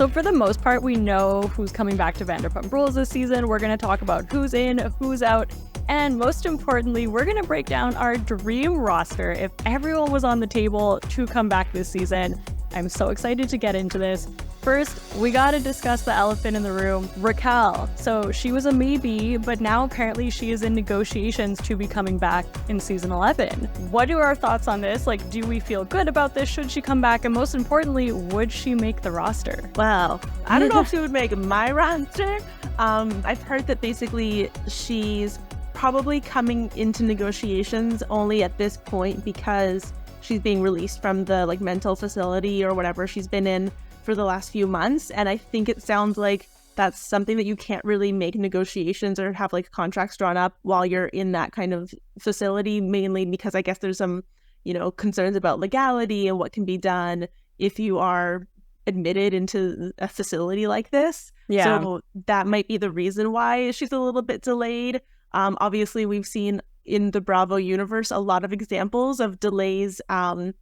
So for the most part, we know who's coming back to Vanderpump Rules this season. We're going to talk about who's in, who's out, and most importantly, we're going to break down our dream roster if everyone was on the table to come back this season. I'm so excited to get into this. First, we got to discuss the elephant in the room, Raquel. So she was a maybe, but now apparently she is in negotiations to be coming back in season 11. What are our thoughts on this? Like, do we feel good about this? Should she come back? And most importantly, would she make the roster? Well, I don't know if she would make my roster. I've heard that basically she's probably coming into negotiations only at this point because she's being released from the mental facility or whatever she's been in for the last few months. And I think it sounds like that's something that you can't really make negotiations or have contracts drawn up while you're in that kind of facility, mainly because I guess there's some, concerns about legality and what can be done if you are admitted into a facility like this. Yeah. So that might be the reason why she's a little bit delayed. Obviously, we've seen in the Bravo universe a lot of examples of delays around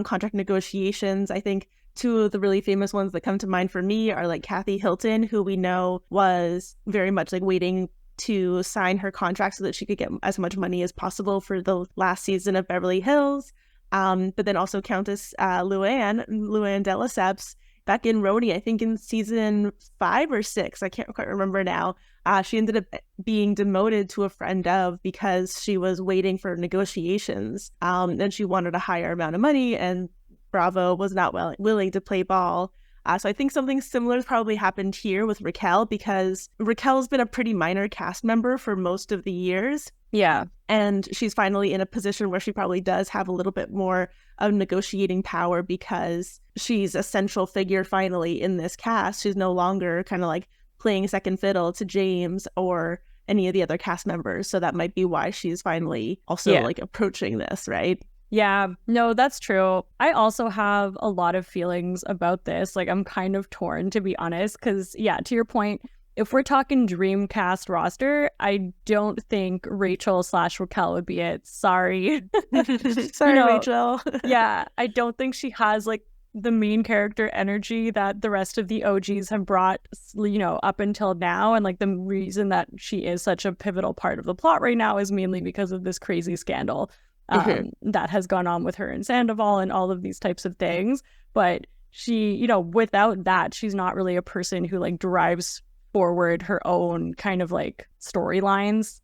contract negotiations. I think two of the really famous ones that come to mind for me are Kathy Hilton, who we know was very much waiting to sign her contract so that she could get as much money as possible for the last season of Beverly Hills. But then also Countess Luann de Lesseps back in Rhody, I think in season 5 or 6, I can't quite remember now. She ended up being demoted to a friend of because she was waiting for negotiations. And she wanted a higher amount of money, and Bravo was not willing to play ball. So I think something similar probably happened here with Raquel, because Raquel's been a pretty minor cast member for most of the years. Yeah. And she's finally in a position where she probably does have a little bit more of negotiating power because she's a central figure finally in this cast. She's no longer kind of playing second fiddle to James or any of the other cast members. So that might be why she's finally also approaching this, right? Yeah, no, that's true. I also have a lot of feelings about this. I'm kind of torn, to be honest, because, yeah, to your point, if we're talking dream cast roster, I don't think Rachel/Raquel would be it. Sorry. Sorry, Rachel. Yeah, I don't think she has the main character energy that the rest of the OGs have brought, up until now. And the reason that she is such a pivotal part of the plot right now is mainly because of this crazy scandal that has gone on with her and Sandoval and all of these types of things. But she, without that, she's not really a person who drives forward her own kind of storylines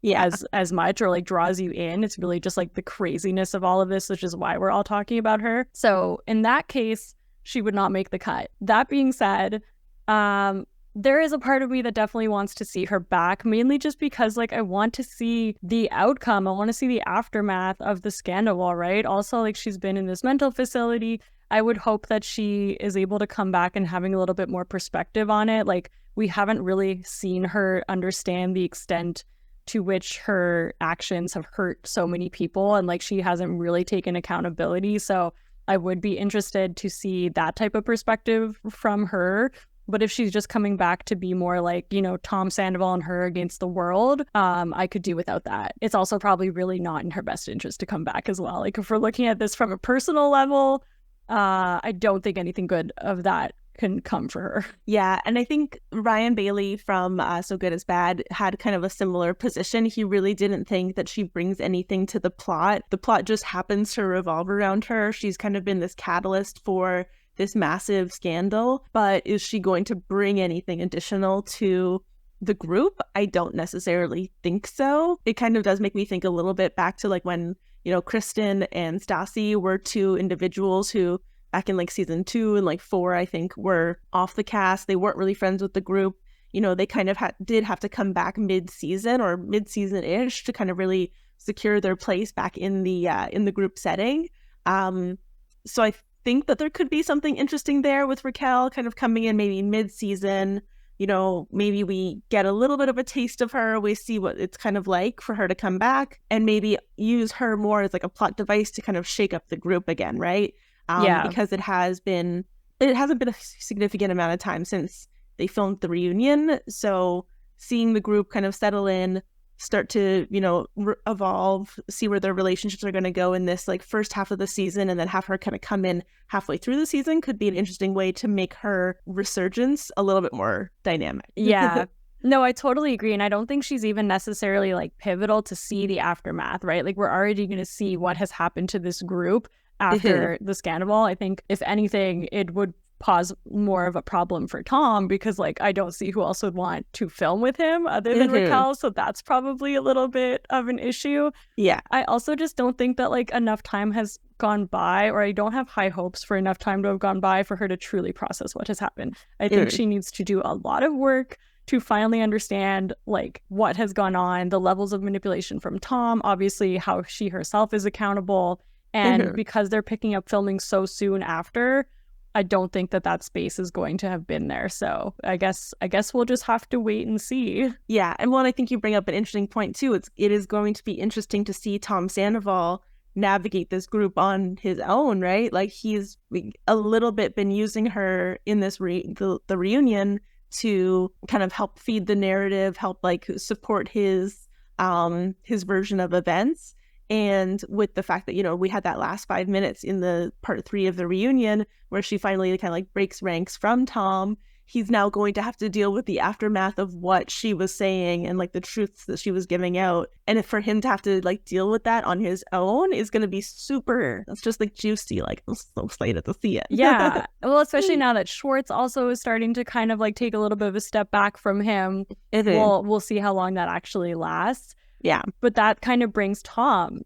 as much, or draws you in. It's really just the craziness of all of this, which is why we're all talking about her. So in that case, she would not make the cut. That being said, there is a part of me that definitely wants to see her back, mainly just because I want to see the outcome. I want to see the aftermath of the scandal, right? Also, she's been in this mental facility. I would hope that she is able to come back and having a little bit more perspective on it. We haven't really seen her understand the extent to which her actions have hurt so many people, and she hasn't really taken accountability. So I would be interested to see that type of perspective from her. But if she's just coming back to be more Tom Sandoval and her against the world, I could do without that. It's also probably really not in her best interest to come back as well. If we're looking at this from a personal level, I don't think anything good of that can come for her. Yeah, and I think Ryan Bailey from So Good As Bad had kind of a similar position. He really didn't think that she brings anything to the plot. The plot just happens to revolve around her. She's kind of been this catalyst for this massive scandal, but is she going to bring anything additional to the group? I don't necessarily think so. It kind of does make me think a little bit back to when, Kristen and Stassi were two individuals who back in season 2 and 4, I think, were off the cast. They weren't really friends with the group. They kind of did have to come back mid-season or mid-season-ish to kind of really secure their place back in the group setting. So I think that there could be something interesting there with Raquel kind of coming in maybe mid-season. Maybe we get a little bit of a taste of her. We see what it's kind of like for her to come back and maybe use her more as a plot device to kind of shake up the group again, right? Because it hasn't been a significant amount of time since they filmed the reunion. So seeing the group kind of settle in, start to, evolve, see where their relationships are going to go in this like first half of the season, and then have her kind of come in halfway through the season could be an interesting way to make her resurgence a little bit more dynamic. Yeah. No, I totally agree. And I don't think she's even necessarily like pivotal to see the aftermath, right? Like we're already going to see what has happened to this group after the Sandoval. I think if anything, it would pause more of a problem for Tom, because like I don't see who else would want to film with him other than Raquel, so that's probably a little bit of an issue. Yeah. I also just don't think that like enough time has gone by, or I don't have high hopes for enough time to have gone by for her to truly process what has happened. I think she needs to do a lot of work to finally understand like what has gone on, the levels of manipulation from Tom, obviously how she herself is accountable, and because they're picking up filming so soon after, I don't think that space is going to have been there. So I guess we'll just have to wait and see. Yeah. And I think you bring up an interesting point too. It is going to be interesting to see Tom Sandoval navigate this group on his own, right? Like he's a little bit been using her in this the reunion to kind of help feed the narrative, help like support his version of events. And with the fact that, we had that last 5 minutes in the part 3 of the reunion where she finally kind of like breaks ranks from Tom, he's now going to have to deal with the aftermath of what she was saying and like the truths that she was giving out. And if for him to have to like deal with that on his own is going to be it's just like juicy. Like I'm so excited to see it. Yeah. Well, especially now that Schwartz also is starting to kind of like take a little bit of a step back from him. We'll see how long that actually lasts. Yeah. But that kind of brings Tom.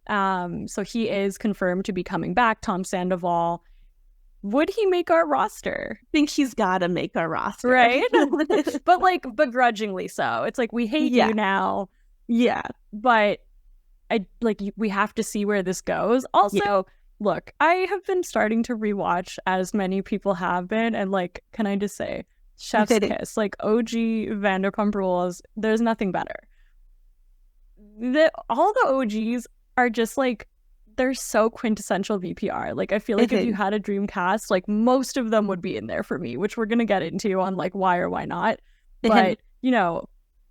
So he is confirmed to be coming back, Tom Sandoval. Would he make our roster? I think he's got to make our roster. Right? But like begrudgingly so. It's like, we hate you now. Yeah. But we have to see where this goes. Also, look, I have been starting to rewatch, as many people have been. And like, can I just say, chef's kiss, like OG Vanderpump Rules, there's nothing better. All the OGs are just like, they're so quintessential VPR. Like I feel like if you had a dream cast, like most of them would be in there for me, which we're gonna get into on like why or why not. But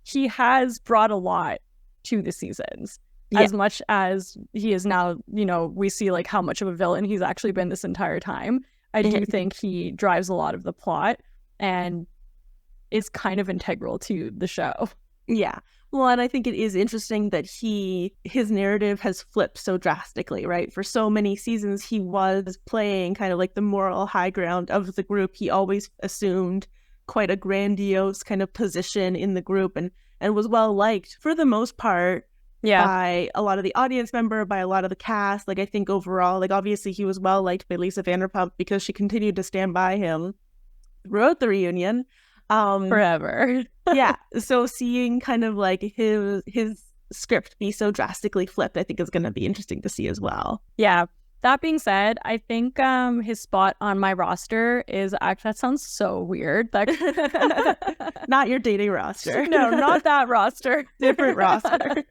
he has brought a lot to the seasons. As much as he is now, we see like how much of a villain he's actually been this entire time. I do think he drives a lot of the plot and is kind of integral to the show. Yeah. Well, and I think it is interesting that his narrative has flipped so drastically, right? For so many seasons, he was playing kind of like the moral high ground of the group. He always assumed quite a grandiose kind of position in the group and was well liked for the most part by a lot of the audience member, by a lot of the cast. Like I think overall, like obviously he was well liked by Lisa Vanderpump because she continued to stand by him throughout the reunion. Forever. Yeah. So seeing kind of like his script be so drastically flipped, I think is going to be interesting to see as well. Yeah. That being said, I think his spot on my roster is actually, that sounds so weird. Not your dating roster. No, not that roster. Different roster.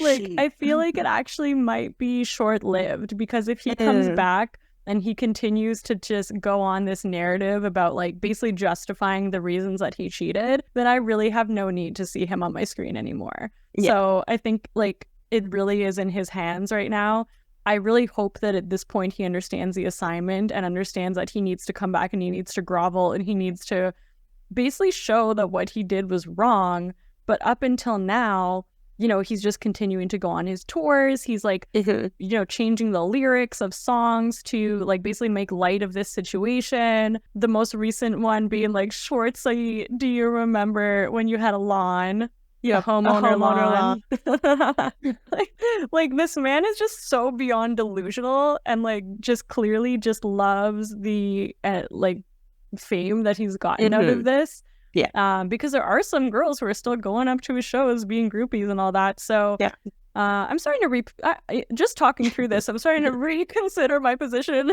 Like, I feel like it actually might be short-lived, because if he comes back and he continues to just go on this narrative about like basically justifying the reasons that he cheated, then I really have no need to see him on my screen anymore. Yeah. So I think like it really is in his hands right now. I really hope that at this point he understands the assignment and understands that he needs to come back and he needs to grovel and he needs to basically show that what he did was wrong. But up until now, he's just continuing to go on his tours. He's like, changing the lyrics of songs to like basically make light of this situation. The most recent one being like, Schwartz, so do you remember when you had a lawn? Yeah, homeowner lawn. like this man is just so beyond delusional and like just clearly just loves the like fame that he's gotten out of this. Yeah. Because there are some girls who are still going up to his shows being groupies and all that. So yeah. I'm starting to just talking through this, I'm starting to reconsider my position.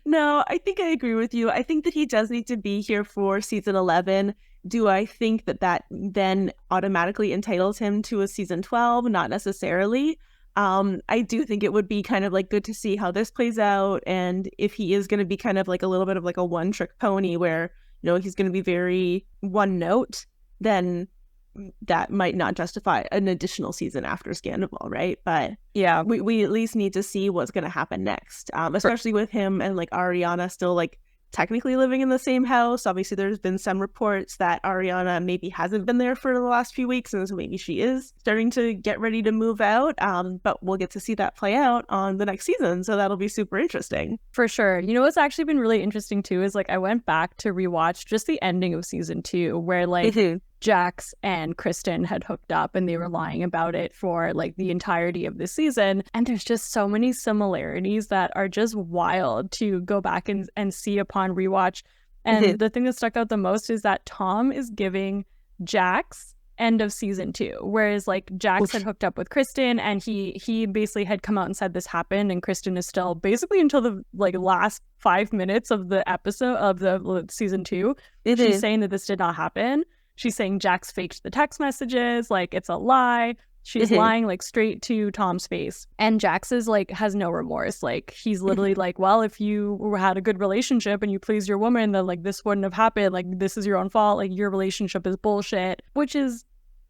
No, I think I agree with you. I think that he does need to be here for season 11. Do I think that then automatically entitles him to a season 12? Not necessarily. I do think it would be kind of like good to see how this plays out, and if he is going to be kind of like a little bit of like a one-trick pony where he's going to be very one note, then that might not justify an additional season after Sandoval, right? But yeah, we at least need to see what's going to happen next, especially with him and like Ariana still like technically living in the same house. Obviously, there's been some reports that Ariana maybe hasn't been there for the last few weeks, and so maybe she is starting to get ready to move out. But we'll get to see that play out on the next season, so that'll be super interesting. For sure. You know what's actually been really interesting too is like I went back to rewatch just the ending of season 2, where like Jax and Kristen had hooked up and they were lying about it for like the entirety of the season. And there's just so many similarities that are just wild to go back and see upon rewatch. And the thing that stuck out the most is that Tom is giving Jax end of season 2, whereas like Jax had hooked up with Kristen and he basically had come out and said this happened, and Kristen is still basically until the like last 5 minutes of the episode of the season 2 she's saying that this did not happen. She's saying Jax faked the text messages, like it's a lie. She's lying like straight to Tom's face. And Jax is like has no remorse. Like he's literally like, well, if you had a good relationship and you pleased your woman, then like this wouldn't have happened. Like this is your own fault. Like your relationship is bullshit, which is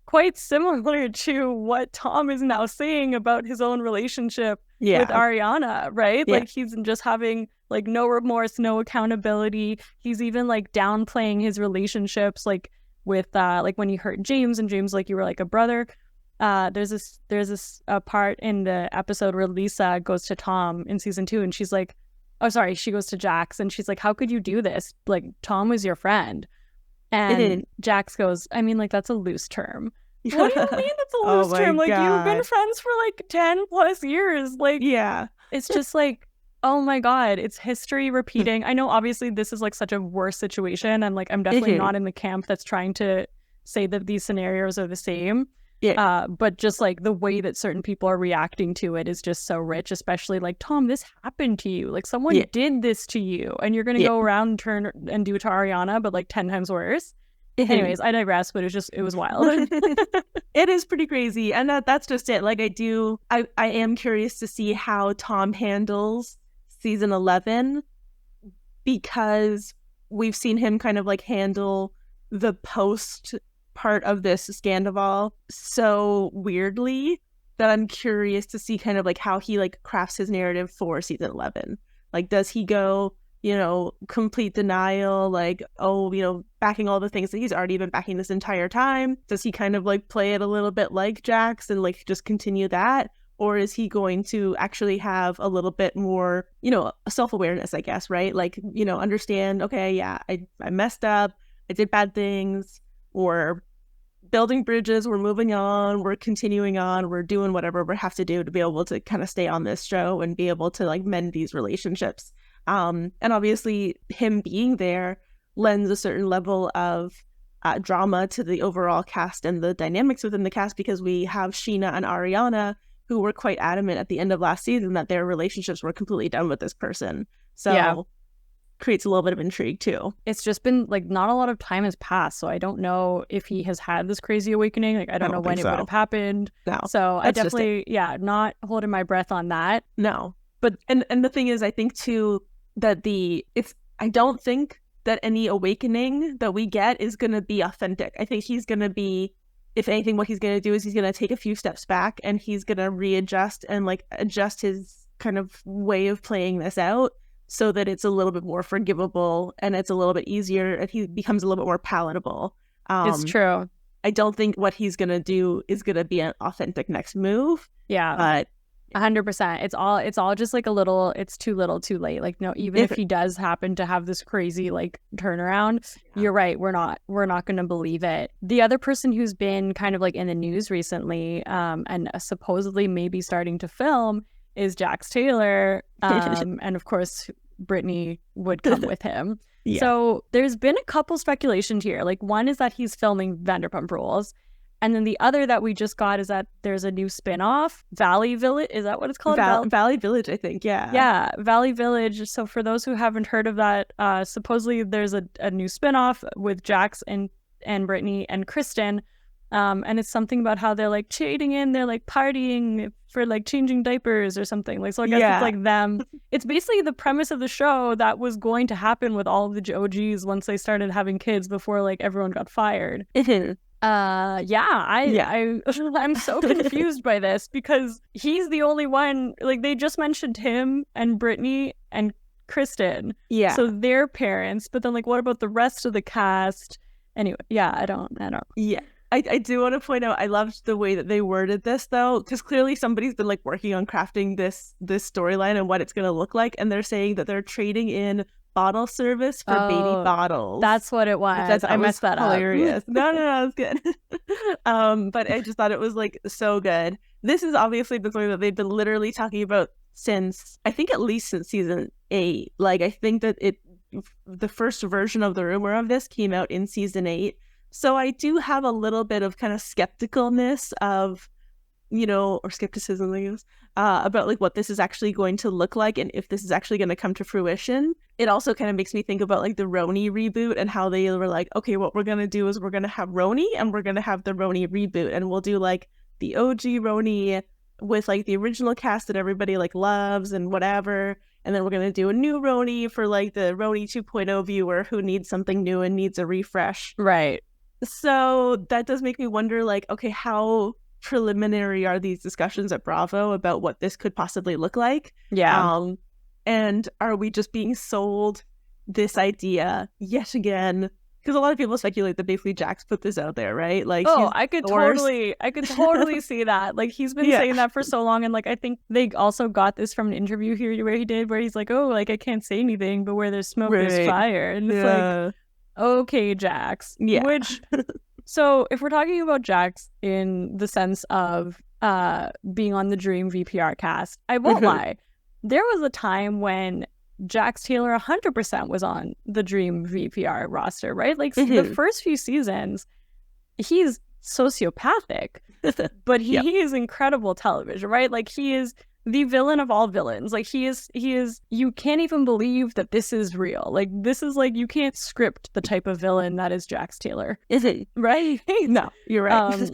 quite similar to what Tom is now saying about his own relationship with Ariana, right? Like he's just having like no remorse, no accountability. He's even like downplaying his relationships, like with like when he hurt James and James like you were like a brother. There's this part in the episode where Lisa goes to Tom in season 2 and she's like, oh sorry, she goes to Jax and she's like, how could you do this? Like Tom was your friend. And Jax goes, I mean, like that's a loose term. What do you mean that's a loose term? Like you've been friends for like 10 plus years. Like it's just like, oh my God, it's history repeating. I know obviously this is like such a worse situation and like I'm definitely not in the camp that's trying to say that these scenarios are the same. But just like the way that certain people are reacting to it is just so rich, especially like, Tom, this happened to you. Like someone did this to you and you're going to go around and turn and do it to Ariana, but like 10 times worse. Anyways, I digress, but it was wild. It is pretty crazy. And that's just it. Like I am curious to see how Tom handles season 11, because we've seen him kind of like handle the post part of this Sandoval so weirdly that I'm curious to see kind of like how he like crafts his narrative for season 11. Like, does he go, you know, complete denial, like, oh, you know, backing all the things that he's already been backing this entire time? Does he kind of like play it a little bit like Jax and like just continue that? Or is he going to actually have a little bit more, you know, self-awareness, I guess, right? Like, you know, understand, okay, yeah, I messed up, I did bad things, or building bridges, we're moving on, we're continuing on, we're doing whatever we have to do to be able to kind of stay on this show and be able to like mend these relationships. And obviously him being there lends a certain level of drama to the overall cast and the dynamics within the cast, because we have Sheena and Ariana who were quite adamant at the end of last season that their relationships were completely done with this person. So creates a little bit of intrigue too. It's just been like not a lot of time has passed, so I don't know if he has had this crazy awakening. Like I don't know when it would have happened. No, so I definitely not holding my breath on that. No, but and the thing is, I think too that I don't think that any awakening that we get is going to be authentic. I think he's going to be, if anything, what he's going to do is he's going to take a few steps back and he's going to readjust and like adjust his kind of way of playing this out so that it's a little bit more forgivable and it's a little bit easier and he becomes a little bit more palatable. It's true. I don't think what he's going to do is going to be an authentic next move. Yeah. But 100%. It's all just like a little, it's too little too late. Like, no, even if he does happen to have this crazy like turnaround, you're right. We're not going to believe it. The other person who's been kind of like in the news recently and supposedly maybe starting to film is Jax Taylor. And of course, Brittany would come with him. So there's been a couple speculations here. Like one is that he's filming Vanderpump Rules. And then the other that we just got is that there's a new spinoff, Valley Village. Is that what it's called? Valley Village, I think. Yeah. Yeah, Valley Village. So for those who haven't heard of that, supposedly there's a new spinoff with Jax and Brittany and Kristen. And it's something about how they're like cheating in, they're like partying for like changing diapers or something. Like, so I guess it's like them. It's basically the premise of the show that was going to happen with all of the OGs once they started having kids before like everyone got fired. I'm so confused by this because he's the only one, like they just mentioned him and Brittany and Kristen. Yeah. So their parents, but then like what about the rest of the cast? Anyway, yeah, I don't. Yeah. I do want to point out, I loved the way that they worded this though, because clearly somebody's been like working on crafting this storyline and what it's going to look like, and they're saying that they're trading in bottle service for baby bottles. That's what it was. I messed that hilarious. up. No, it's good. But I just thought it was like so good. This is obviously the story that they've been literally talking about since, I think at least since season 8. Like I think that the first version of the rumor of this came out in season 8. So I do have a little bit of kind of skepticalness of, or skepticism, I guess, about like what this is actually going to look like and if this is actually going to come to fruition. It also kind of makes me think about like the Roni reboot and how they were like, okay, what we're going to do is we're going to have Roni and we're going to have the Roni reboot, and we'll do like the OG Roni with like the original cast that everybody like loves and whatever. And then we're going to do a new Roni for like the Roni 2.0 viewer who needs something new and needs a refresh. Right. So that does make me wonder, like, okay, how preliminary are these discussions at Bravo about what this could possibly look like? Yeah. And are we just being sold this idea yet again? Because a lot of people speculate that basically Jax put this out there, right? Like, I could totally see that. Like, he's been saying that for so long, and like I think they also got this from an interview here where he's like, oh, like I can't say anything, but where there's smoke, there's fire, and it's like, okay, Jax. Yeah. Which, so if we're talking about Jax in the sense of being on the Dream VPR cast, I won't lie. There was a time when Jax Taylor 100% was on the Dream VPR roster, right? Like the first few seasons, he's sociopathic, but he is incredible television, right? Like he is the villain of all villains. Like he is, you can't even believe that this is real. Like this is like, you can't script the type of villain that is Jax Taylor. Is it? Right? No, you're right.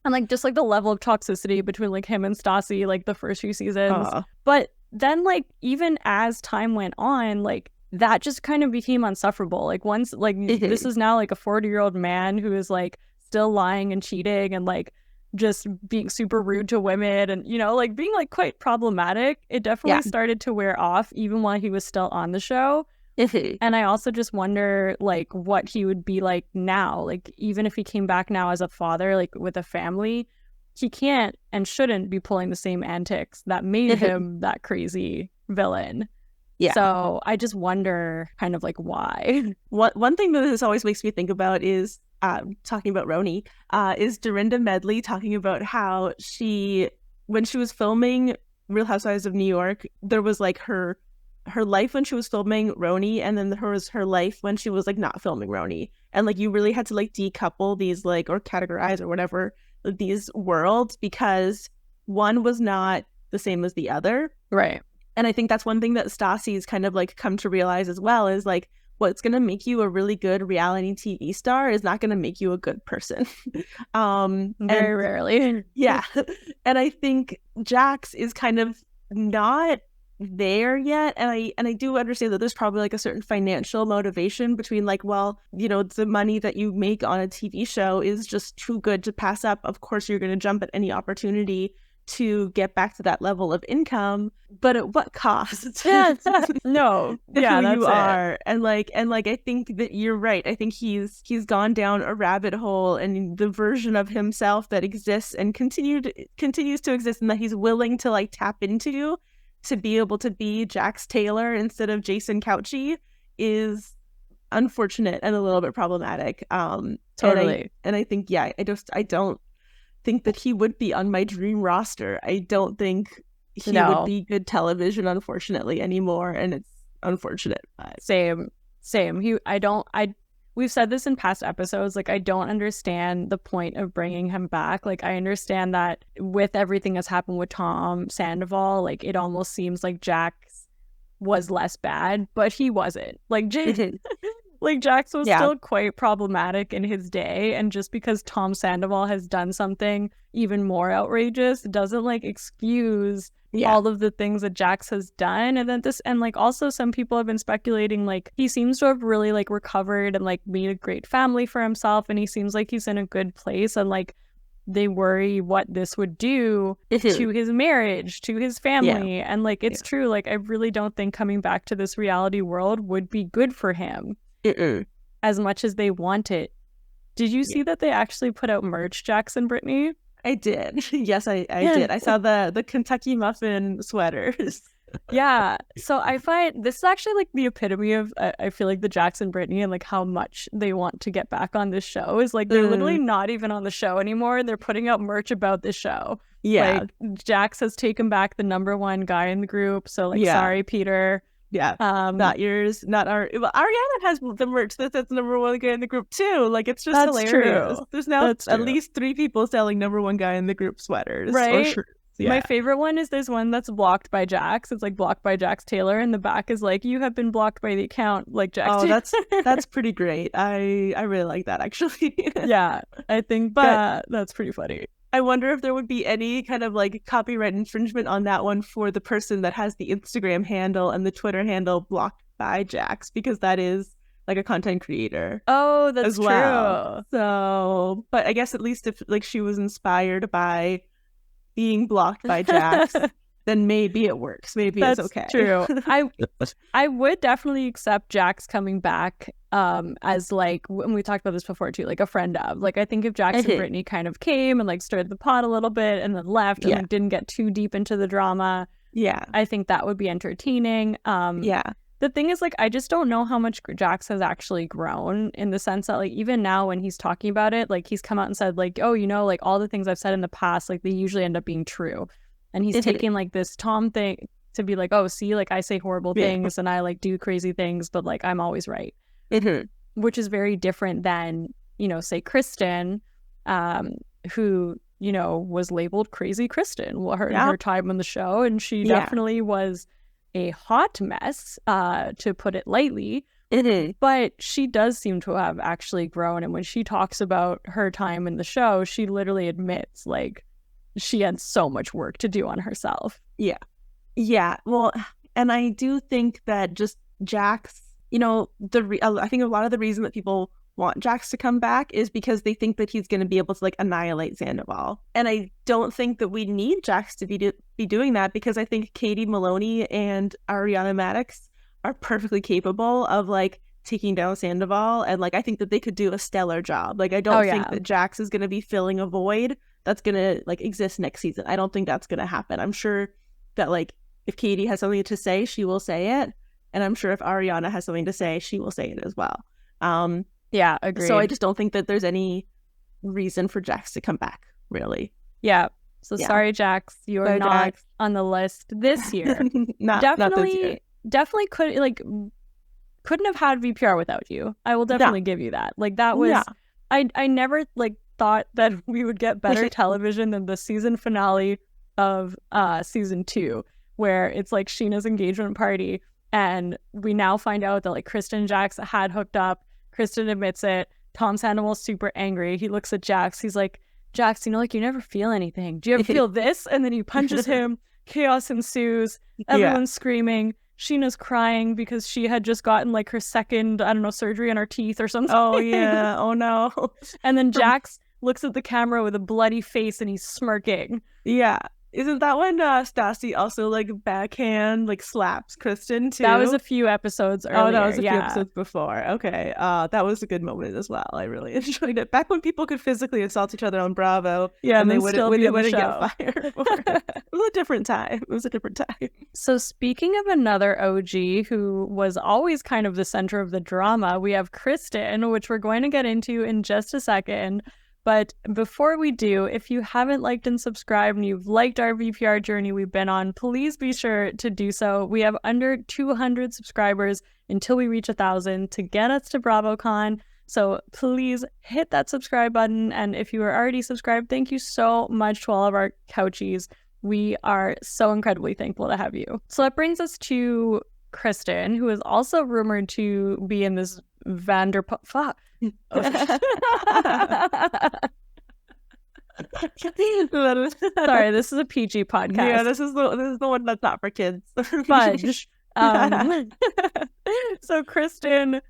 And like just like the level of toxicity between like him and Stassi, like the first few seasons. But then like even as time went on, like that just kind of became insufferable. Like once like this is now like a 40-year-old man who is like still lying and cheating and like just being super rude to women and like being like quite problematic. It definitely started to wear off even while he was still on the show. And I also just wonder like what he would be like now, like even if he came back now as a father, like with a family, he can't and shouldn't be pulling the same antics that made him that crazy villain. Yeah. So I just wonder kind of like why. One thing that this always makes me think about is talking about Roni, is Dorinda Medley talking about how when she was filming Real Housewives of New York, there was like her life when she was filming Roni, and then there was her life when she was like not filming Roni, and like you really had to like decouple these like or categorize or whatever these worlds because one was not the same as the other. Right. And I think that's one thing that Stassi's kind of like come to realize as well is like what's going to make you a really good reality TV star is not going to make you a good person. Very rarely. Yeah. And I think Jax is kind of not there yet, and I do understand that there's probably like a certain financial motivation between like, well, the money that you make on a TV show is just too good to pass up. Of course you're going to jump at any opportunity to get back to that level of income, but at what cost? No, yeah, that's you are. And I think that you're right. I think he's gone down a rabbit hole, and the version of himself that exists and continues to exist, and that he's willing to like tap into to be able to be Jax Taylor instead of Jason Couchy is unfortunate and a little bit problematic. Totally. And I think, I don't think that he would be on my dream roster. I don't think he would be good television, unfortunately, anymore. And it's unfortunate. Same. We've said this in past episodes, like, I don't understand the point of bringing him back. Like, I understand that with everything that's happened with Tom Sandoval, like, it almost seems like Jax was less bad, but he wasn't. Like, Like, Jax was still quite problematic in his day, and just because Tom Sandoval has done something even more outrageous doesn't, like, excuse all of the things that Jax has done. And then like, also some people have been speculating, like, he seems to have really, like, recovered and, like, made a great family for himself, and he seems like he's in a good place, and, like, they worry what this would do to his marriage, to his family. And, like, it's true. Like, I really don't think coming back to this reality world would be good for him as much as they want it. Did you see that they actually put out merch, Jax and Brittany? I did. Yes, I did. I saw the Kentucky muffin sweaters. Yeah. So I find this is actually, like, the epitome of, I feel like, the Jax and Brittany and, like, how much they want to get back on this show is, like, they're literally not even on the show anymore. They're putting out merch about this show. Yeah. Like, Jax has taken back the #1 guy in the group. So, like, sorry, Peter. Yeah. Not yours, not our. Well, Ariana has the merch that's #1 guy in the group too. Like, it's just hilarious. True. There's now at least 3 people selling #1 guy in the group sweaters. Right. Or shirts. Yeah. My favorite one is there's one that's blocked by Jax. It's like blocked by Jax Taylor, and the back is like, you have been blocked by the account, like Jax Taylor. That's pretty great. I really like that, actually. Yeah, I think that's pretty funny. I wonder if there would be any kind of, like, copyright infringement on that one for the person that has the Instagram handle and the Twitter handle blocked by Jax, because that is, like, a content creator. Oh, that's as well. True. So, but I guess at least if, like, she was inspired by being blocked by Jax, then maybe it works. Maybe it's okay. True. I would definitely accept Jax coming back as, like, when we talked about this before too, like, a friend of. Like, I think if Jax and Brittany kind of came and, like, stirred the pot a little bit and then left and, like, didn't get too deep into the drama, I think that would be entertaining. The thing is, like, I just don't know how much Jax has actually grown, in the sense that, like, even now when he's talking about it, like, he's come out and said, like, oh, you know, like, all the things I've said in the past, like, they usually end up being true. And he's taking, like, this Tom thing to be like, oh, see, like, I say horrible things and I, like, do crazy things, but, like, I'm always right. Which is very different than, you know, say Kristen, who, you know, was labeled crazy Kristen her time on the show. And she definitely was a hot mess, to put it lightly. But she does seem to have actually grown. And when she talks about her time in the show, she literally admits, like, she had so much work to do on herself. Yeah. Well, and I do think that just Jax, you know, I think a lot of the reason that people want Jax to come back is because they think that he's going to be able to, like, annihilate Sandoval. And I don't think that we need Jax to be doing that, because I think Katie Maloney and Ariana Madix are perfectly capable of, like, taking down Sandoval. And, like, I think that they could do a stellar job. Like, I don't think that Jax is going to be filling a void that's going to, like, exist next season. I don't think that's going to happen. I'm sure that, like, if Katie has something to say, she will say it. And I'm sure if Ariana has something to say, she will say it as well. Yeah, agreed. So I just don't think that there's any reason for Jax to come back, really. Yeah. So sorry, Jax, you're not on the list this year. not this year. Definitely couldn't have had VPR without you. I will definitely give you that. Like, that was I never, like, thought that we would get better television than the season finale of season 2, where it's, like, Sheena's engagement party, and we now find out that, like, Kristen and Jax had hooked up. Kristen admits it. Tom Sandoval's super angry. He looks at Jax. He's like, Jax, you know, like, you never feel anything. Do you ever feel this? And then he punches him. Chaos ensues. Everyone's screaming. Sheena's crying because she had just gotten, like, her second, I don't know, surgery on her teeth or something. Oh, yeah. Oh, no. And then Jax looks at the camera with a bloody face and he's smirking. Yeah. Isn't that when Stassi also, like, backhand, like, slaps Kristen too? That was a few episodes earlier. Oh, that was a few episodes before. Okay. That was a good moment as well. I really enjoyed it. Back when people could physically assault each other on Bravo. Yeah, and they wouldn't get fired for it. It was a different time. So speaking of another OG who was always kind of the center of the drama, we have Kristen, which we're going to get into in just a second. But before we do, if you haven't liked and subscribed and you've liked our VPR journey we've been on, please be sure to do so. We have under 200 subscribers until we reach 1,000 to get us to BravoCon. So please hit that subscribe button. And if you are already subscribed, thank you so much to all of our couchies. We are so incredibly thankful to have you. So that brings us to Kristen, who is also rumored to be in this Vanderpump. Fuck. Sorry, this is a PG podcast. Yeah, this is the one that's not for kids. Fudge. So Kristen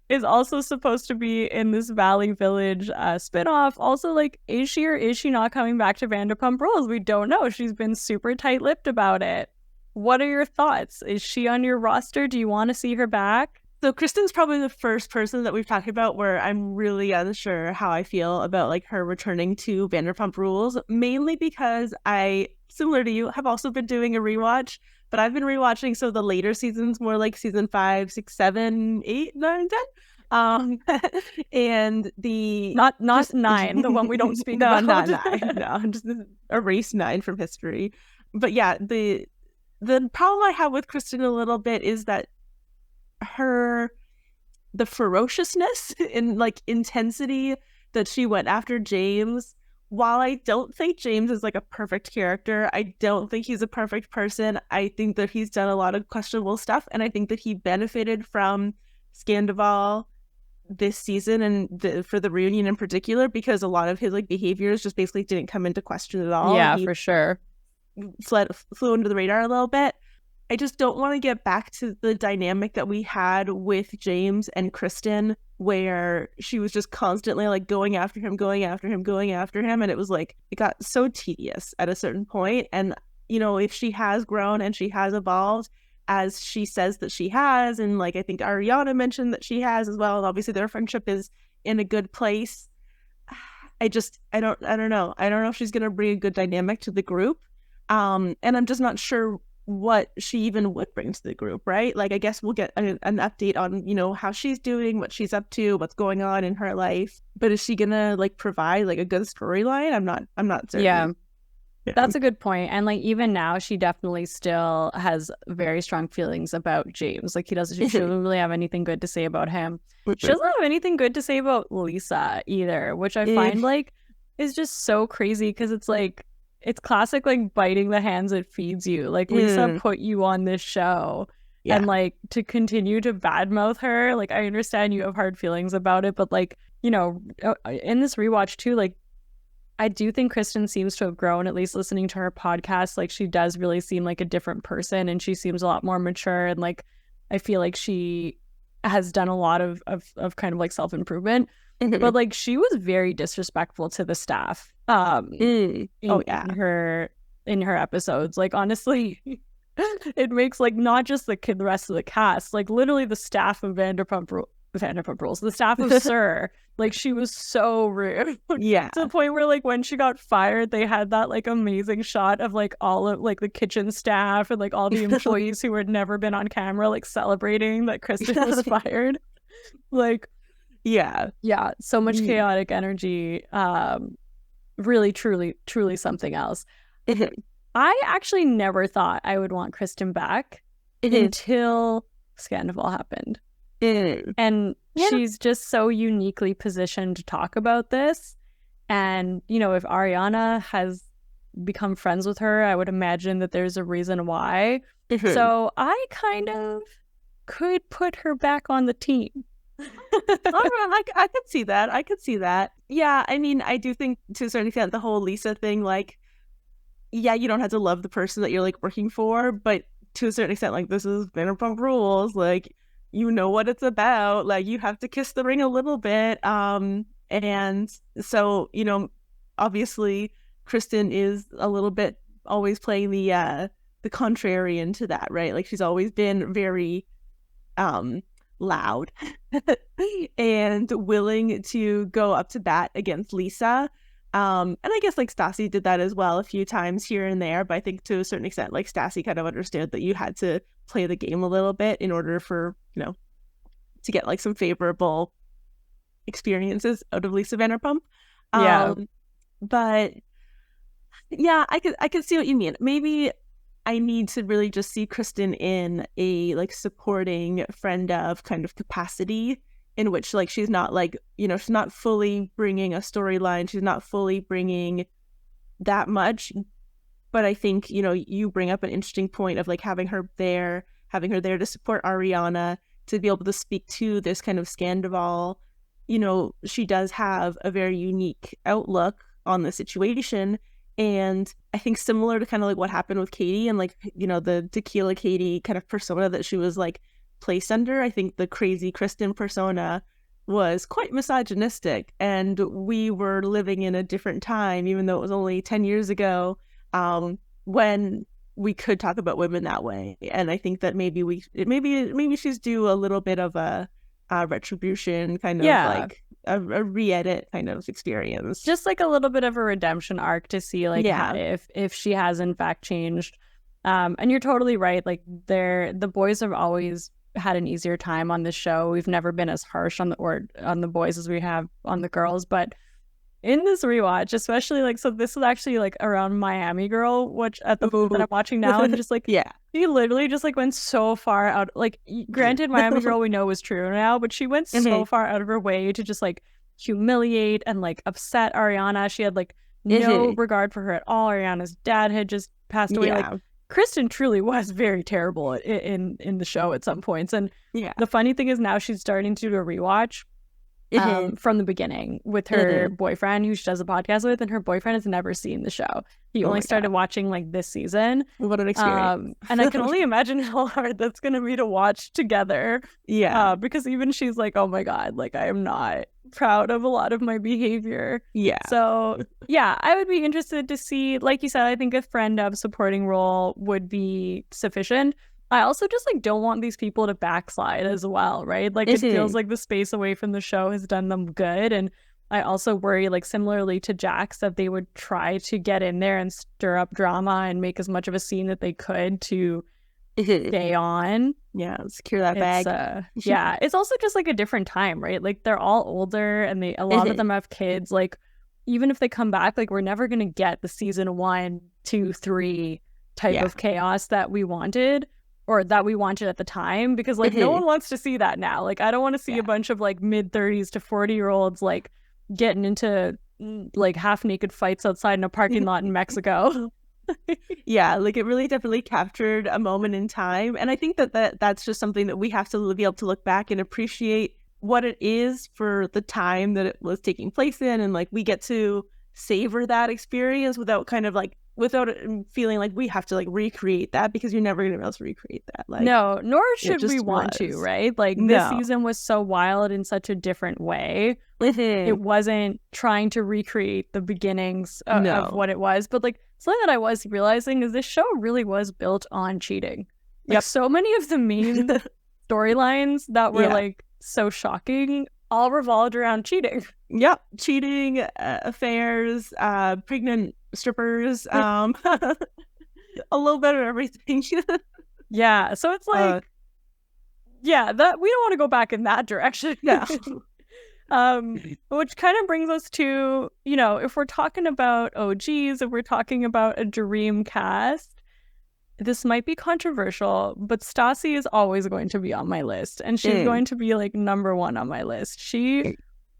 is also supposed to be in this Valley Village spinoff. Also, like, is she or is she not coming back to Vanderpump Rules? We don't know. She's been super tight-lipped about it. What are your thoughts? Is she on your roster? Do you want to see her back? So Kristen's probably the first person that we've talked about where I'm really unsure how I feel about like her returning to Vanderpump Rules, mainly because I, similar to you, have also been doing a rewatch, but I've been rewatching the later seasons, more like season 5, 6, 7, 8, 9, 10. And the not just 9, the one we don't speak about. Not 9. No, just erase 9 from history. But yeah, the problem I have with Kristen a little bit is that the ferociousness and like intensity that she went after James, while I don't think James is like a perfect character, I don't think he's a perfect person. I think that he's done a lot of questionable stuff, and I think that he benefited from Sandoval this season and for the reunion in particular, because a lot of his like behaviors just basically didn't come into question at all. Yeah, for sure. Flew under the radar a little bit. I just don't want to get back to the dynamic that we had with James and Kristen, where she was just constantly like going after him. And it was like, it got so tedious at a certain point. And, you know, if she has grown and she has evolved as she says that she has, and like I think Ariana mentioned that she has as well, and obviously their friendship is in a good place. I don't know. I don't know if she's going to bring a good dynamic to the group. And I'm just not sure what she even would bring to the group, right? Like, I guess we'll get an update on, you know, how she's doing, what she's up to, what's going on in her life. But is she gonna like provide like a good storyline? I'm not certain. Yeah. That's a good point. And like even now, she definitely still has very strong feelings about James. Like she doesn't really have anything good to say about him. She doesn't have anything good to say about Lisa either, which I find like is just so crazy, because it's like, it's classic like biting the hands that feeds you. Like Lisa put you on this show, and like to continue to badmouth her, like I understand you have hard feelings about it, but like, you know, in this rewatch too, like I do think Kristen seems to have grown, at least listening to her podcast. Like she does really seem like a different person, and she seems a lot more mature, and like I feel like she has done a lot of kind of like self-improvement. But like she was very disrespectful to the staff in her episodes. Like honestly, it makes like not just the rest of the cast, like literally the staff of Vanderpump Rules, the staff of Sir, like she was so rude. To the point where like when she got fired, they had that like amazing shot of like all of like the kitchen staff and like all the employees who had never been on camera like celebrating that Kristen was fired. Like so much chaotic energy. Really truly something else. I actually never thought I would want Kristen back until Sandoval happened. And she's just so uniquely positioned to talk about this. And you know, if Ariana has become friends with her, I would imagine that there's a reason why. So I kind of could put her back on the team. I could see that. Yeah, I mean, I do think to a certain extent the whole Lisa thing, like, yeah, you don't have to love the person that you're like working for, but to a certain extent, like, this is Vanderpump Rules, like, you know what it's about, like, you have to kiss the ring a little bit. And so, you know, obviously Kristen is a little bit always playing the contrarian to that, right? Like, she's always been very loud and willing to go up to bat against Lisa. And I guess like Stassi did that as well a few times here and there, but I think to a certain extent like Stassi kind of understood that you had to play the game a little bit in order for, you know, to get like some favorable experiences out of Lisa Vanderpump. But yeah, I could see what you mean. Maybe I need to really just see Kristen in a like supporting friend of kind of capacity, in which like she's not like, you know, she's not fully bringing a storyline, she's not fully bringing that much. But I think, you know, you bring up an interesting point of like having her there to support Ariana, to be able to speak to this kind of Sandoval. You know, she does have a very unique outlook on the situation. And I think similar to kind of like what happened with Katie and like, you know, the tequila Katie kind of persona that she was like placed under, I think the crazy Kristen persona was quite misogynistic. And we were living in a different time, even though it was only 10 years ago, when we could talk about women that way. And I think that maybe she's due a little bit of a retribution, kind of like a re-edit kind of experience, just like a little bit of a redemption arc to see like if she has in fact changed. And you're totally right, like the boys have always had an easier time on this show. We've never been as harsh on the boys as we have on the girls, but in this rewatch, especially like, so this is actually like around Miami Girl, which at the moment that I'm watching now, and just like she literally just like went so far out. Like, granted, Miami Girl we know was true now, but she went so far out of her way to just like humiliate and like upset Ariana. She had like no regard for her at all. Ariana's dad had just passed away. Like, Kristen truly was very terrible in the show at some points. And the funny thing is now she's starting to do a rewatch from the beginning with her boyfriend, who she does a podcast with, and her boyfriend has never seen the show. He only started watching like this season. What an experience. And I can only imagine how hard that's going to be to watch together. Because even she's like, oh my God, like I am not proud of a lot of my behavior. So I would be interested to see, like you said, I think a friend of supporting role would be sufficient. I also just like don't want these people to backslide as well, right? Like it feels like the space away from the show has done them good. And I also worry, like similarly to Jax, that they would try to get in there and stir up drama and make as much of a scene that they could to stay on. Secure that bag. It's also just like a different time, right? Like they're all older and a lot of them have kids. Like even if they come back, like we're never gonna get the season 1, 2, 3 type of chaos that we wanted. Or that we wanted at the time, because like no one wants to see that now. Like I don't want to see a bunch of like mid-30s to 40-year-olds like getting into like half-naked fights outside in a parking lot in Mexico. Like it really definitely captured a moment in time. And I think that's just something that we have to be able to look back and appreciate what it is for the time that it was taking place in. And like we get to savor that experience without feeling like we have to like recreate that, because you're never going to be able to recreate that. Like, no, nor should we want to, right? Like this season was so wild in such a different way. It wasn't trying to recreate the beginnings of what it was, but like something that I was realizing is this show really was built on cheating. Like so many of the main storylines that were like so shocking all revolved around cheating. Cheating, affairs, pregnant strippers, a little bit of everything. So it's like that we don't want to go back in that direction. Which kind of brings us to, you know, if we're talking about OGs, if we're talking about a dream cast, this might be controversial, but Stassi is always going to be on my list, and she's going to be like number 1 on my list. She,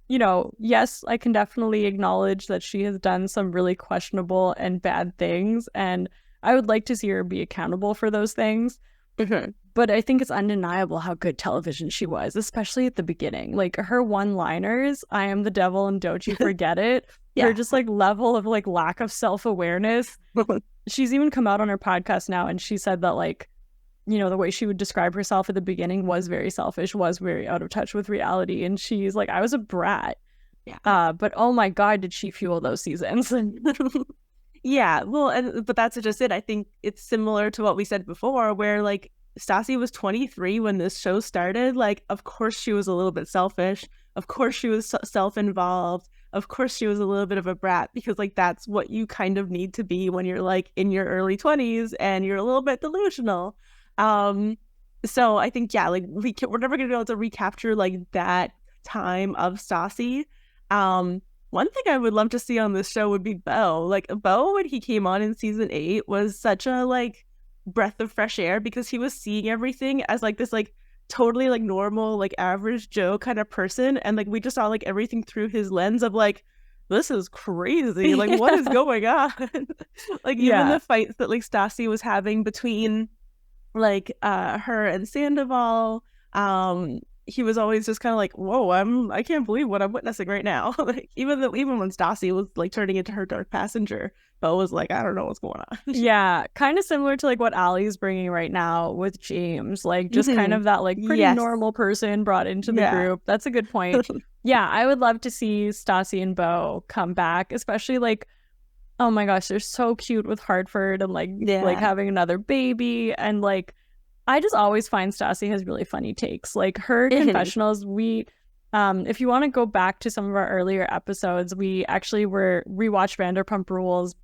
you know, yes, I can definitely acknowledge that she has done some really questionable and bad things, and I would like to see her be accountable for those things. But I think it's undeniable how good television she was, especially at the beginning. Like her one-liners, I am the devil and don't you forget it. Her just like level of like lack of self-awareness. She's even come out on her podcast now and she said that like, you know, the way she would describe herself at the beginning was very selfish, was very out of touch with reality. And she's like, I was a brat. But oh my God, did she fuel those seasons? But that's just it. I think it's similar to what we said before, where like Stassi was 23 when this show started. Like, of course she was a little bit selfish. Of course she was self-involved. Of course she was a little bit of a brat, because like that's what you kind of need to be when you're like in your early 20s and you're a little bit delusional. So I think like we're never gonna be able to recapture like that time of Stassi. One thing I would love to see on this show would be Beau. Like Beau, when he came on in season 8, was such a like breath of fresh air, because he was seeing everything as like this like totally like normal like average Joe kind of person, and like we just saw like everything through his lens of like, this is crazy, like what is going on? Like even the fights that like Stassi was having between like her and Sandoval, He was always just kind of like, whoa, I can't believe what I'm witnessing right now. Like, even when Stassi was like turning into her dark passenger, Bo was like, I don't know what's going on. Yeah, kind of similar to like what Allie's bringing right now with James, like just kind of that like pretty normal person brought into the group. That's a good point. Yeah, I would love to see Stassi and Bo come back, especially like, oh my gosh, they're so cute with Hartford and like having another baby. And like, I just always find Stassi has really funny takes. Like her confessionals, if you want to go back to some of our earlier episodes, we actually rewatched Vanderpump Rules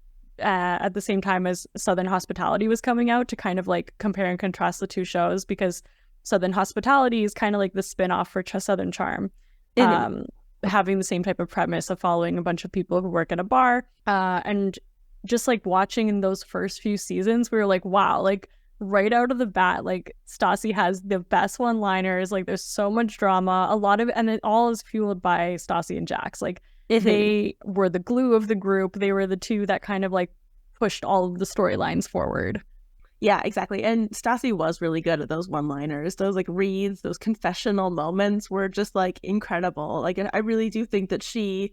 at the same time as Southern Hospitality was coming out to kind of like compare and contrast the two shows, because Southern Hospitality is kind of like the spin-off for Southern Charm, having the same type of premise of following a bunch of people who work at a bar, and just like watching in those first few seasons, we were like, wow, like right out of the bat, like Stassi has the best one-liners, like there's so much drama, a lot of it, and it all is fueled by Stassi and Jax. Like they were the glue of the group. They were the two that kind of like pushed all of the storylines forward. Yeah, exactly. And Stassi was really good at those one-liners. Those like reads, those confessional moments were just like incredible. Like I really do think that she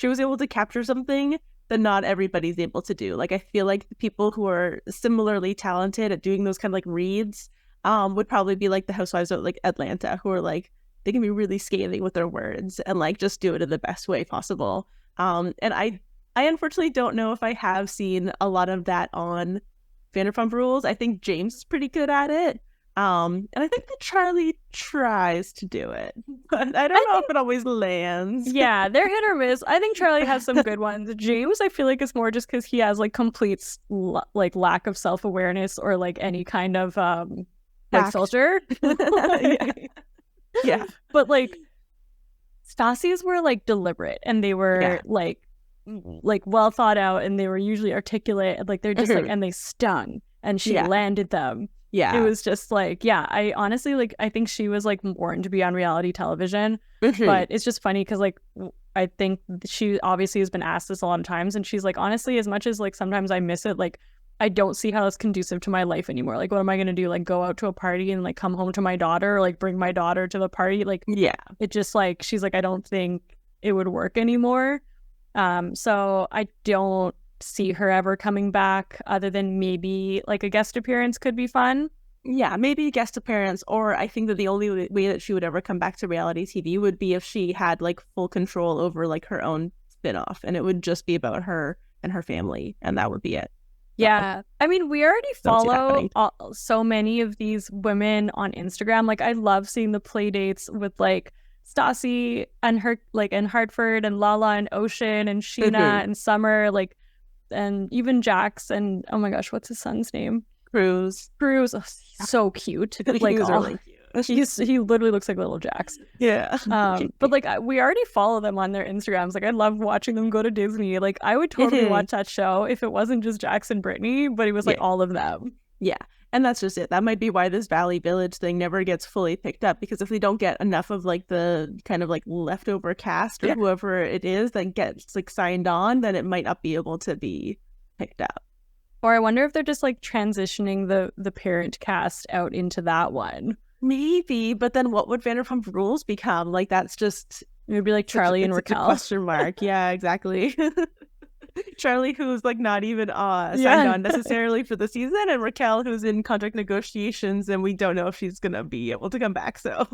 was able to capture something that not everybody's able to do. Like I feel like the people who are similarly talented at doing those kind of like reads would probably be like the housewives of like Atlanta, who are like, they can be really scathing with their words and like just do it in the best way possible. And I unfortunately don't know if I have seen a lot of that on Vanderpump Rules. I think James is pretty good at it. And I think that Charli tries to do it, but I don't know if it always lands. Yeah, they're hit or miss. I think Charli has some good ones. James, I feel like it's more just because he has like complete like lack of self-awareness or like any kind of like filter. Yeah. But like Stassi's were like deliberate, and they were like well thought out, and they were usually articulate, and like they're just like, and they stung, and she landed them. Yeah, it was just like, I honestly like, I think she was like born to be on reality television. But it's just funny because like I think she obviously has been asked this a lot of times, and she's like, honestly, as much as like sometimes I miss it, like I don't see how it's conducive to my life anymore. Like, what am I going to do? Like, go out to a party and like come home to my daughter, or like bring my daughter to the party? Like, it just like, she's like, I don't think it would work anymore. So I don't see her ever coming back, other than maybe like a guest appearance could be fun. Yeah, maybe a guest appearance, or I think that the only way that she would ever come back to reality TV would be if she had like full control over like her own spinoff, and it would just be about her and her family, and that would be it. Yeah. I mean, we already follow so many of these women on Instagram. Like, I love seeing the play dates with like Stassi and her, like, and Hartford and Lala and Ocean and Sheena and Summer, like, and even Jax and, oh my gosh, what's his son's name? Cruz. Oh, so cute. Like, he's really cute. He literally looks like little Jax. Yeah. But like we already follow them on their Instagrams. Like I love watching them go to Disney. Like I would totally watch that show if it wasn't just Jax and Brittany, but it was like all of them. Yeah. And that's just it. That might be why this Valley Village thing never gets fully picked up, because if they don't get enough of like the kind of like leftover cast or whoever it is that gets like signed on, then it might not be able to be picked up. Or I wonder if they're just like transitioning the parent cast out into that one. Maybe, but then what would Vanderpump Rules become? Like, that's just... It would be like Charli and Raquel. Question mark. Yeah, exactly. Charli, who's like not even signed on necessarily for the season, and Raquel, who's in contract negotiations, and we don't know if she's gonna be able to come back. So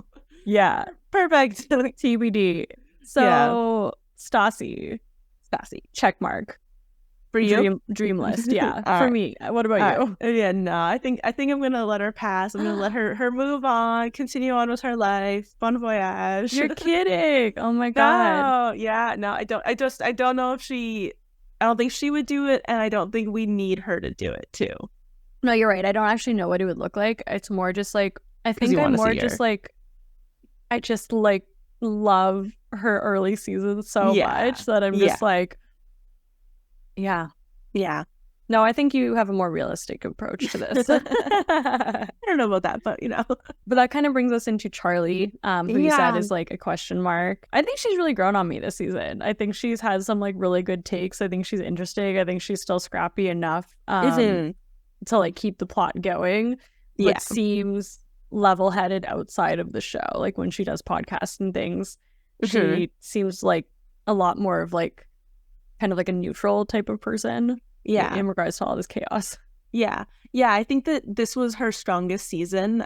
yeah, perfect. TBD. So Stassi, check mark. For you? Dream list, yeah. For me. What about you? Yeah, no, I think I'm gonna let her pass. I'm gonna let her move on, continue on with her life. Bon voyage. You're kidding. Oh my god. No, yeah, no, I don't know if I don't think she would do it, and I don't think we need her to do it too. No, you're right. I don't actually know what it would look like. It's more just like, I think I'm more just like, I just like love her early seasons so much that I'm just like, yeah. No, I think you have a more realistic approach to this. I don't know about that, but you know. But that kind of brings us into Charli, who you said is like a question mark. I think she's really grown on me this season. I think she's had some like really good takes. I think she's interesting. I think she's still scrappy enough to like keep the plot going. But seems level-headed outside of the show. Like when she does podcasts and things, she seems like a lot more of like kind of like a neutral type of person. Yeah. In regards to all this chaos. Yeah. I think that this was her strongest season.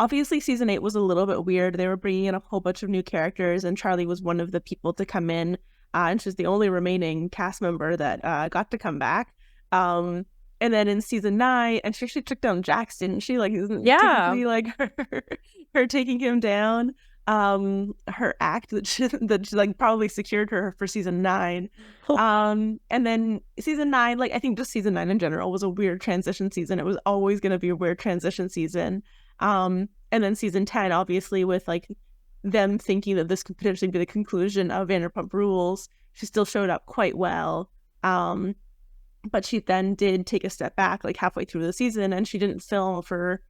Obviously season 8 was a little bit weird. They were bringing in a whole bunch of new characters, and Charli was one of the people to come in, and she's the only remaining cast member that got to come back. And then in season 9, and she actually took down Jax, didn't she? Like, isn't typically like her taking him down her act that she like probably secured her for season 9. And then season 9, like I think just season 9 in general was a weird transition season. It was always going to be a weird transition season. And then season 10, obviously, with like them thinking that this could potentially be the conclusion of Vanderpump Rules, she still showed up quite well. But she then did take a step back like halfway through the season, and she didn't film for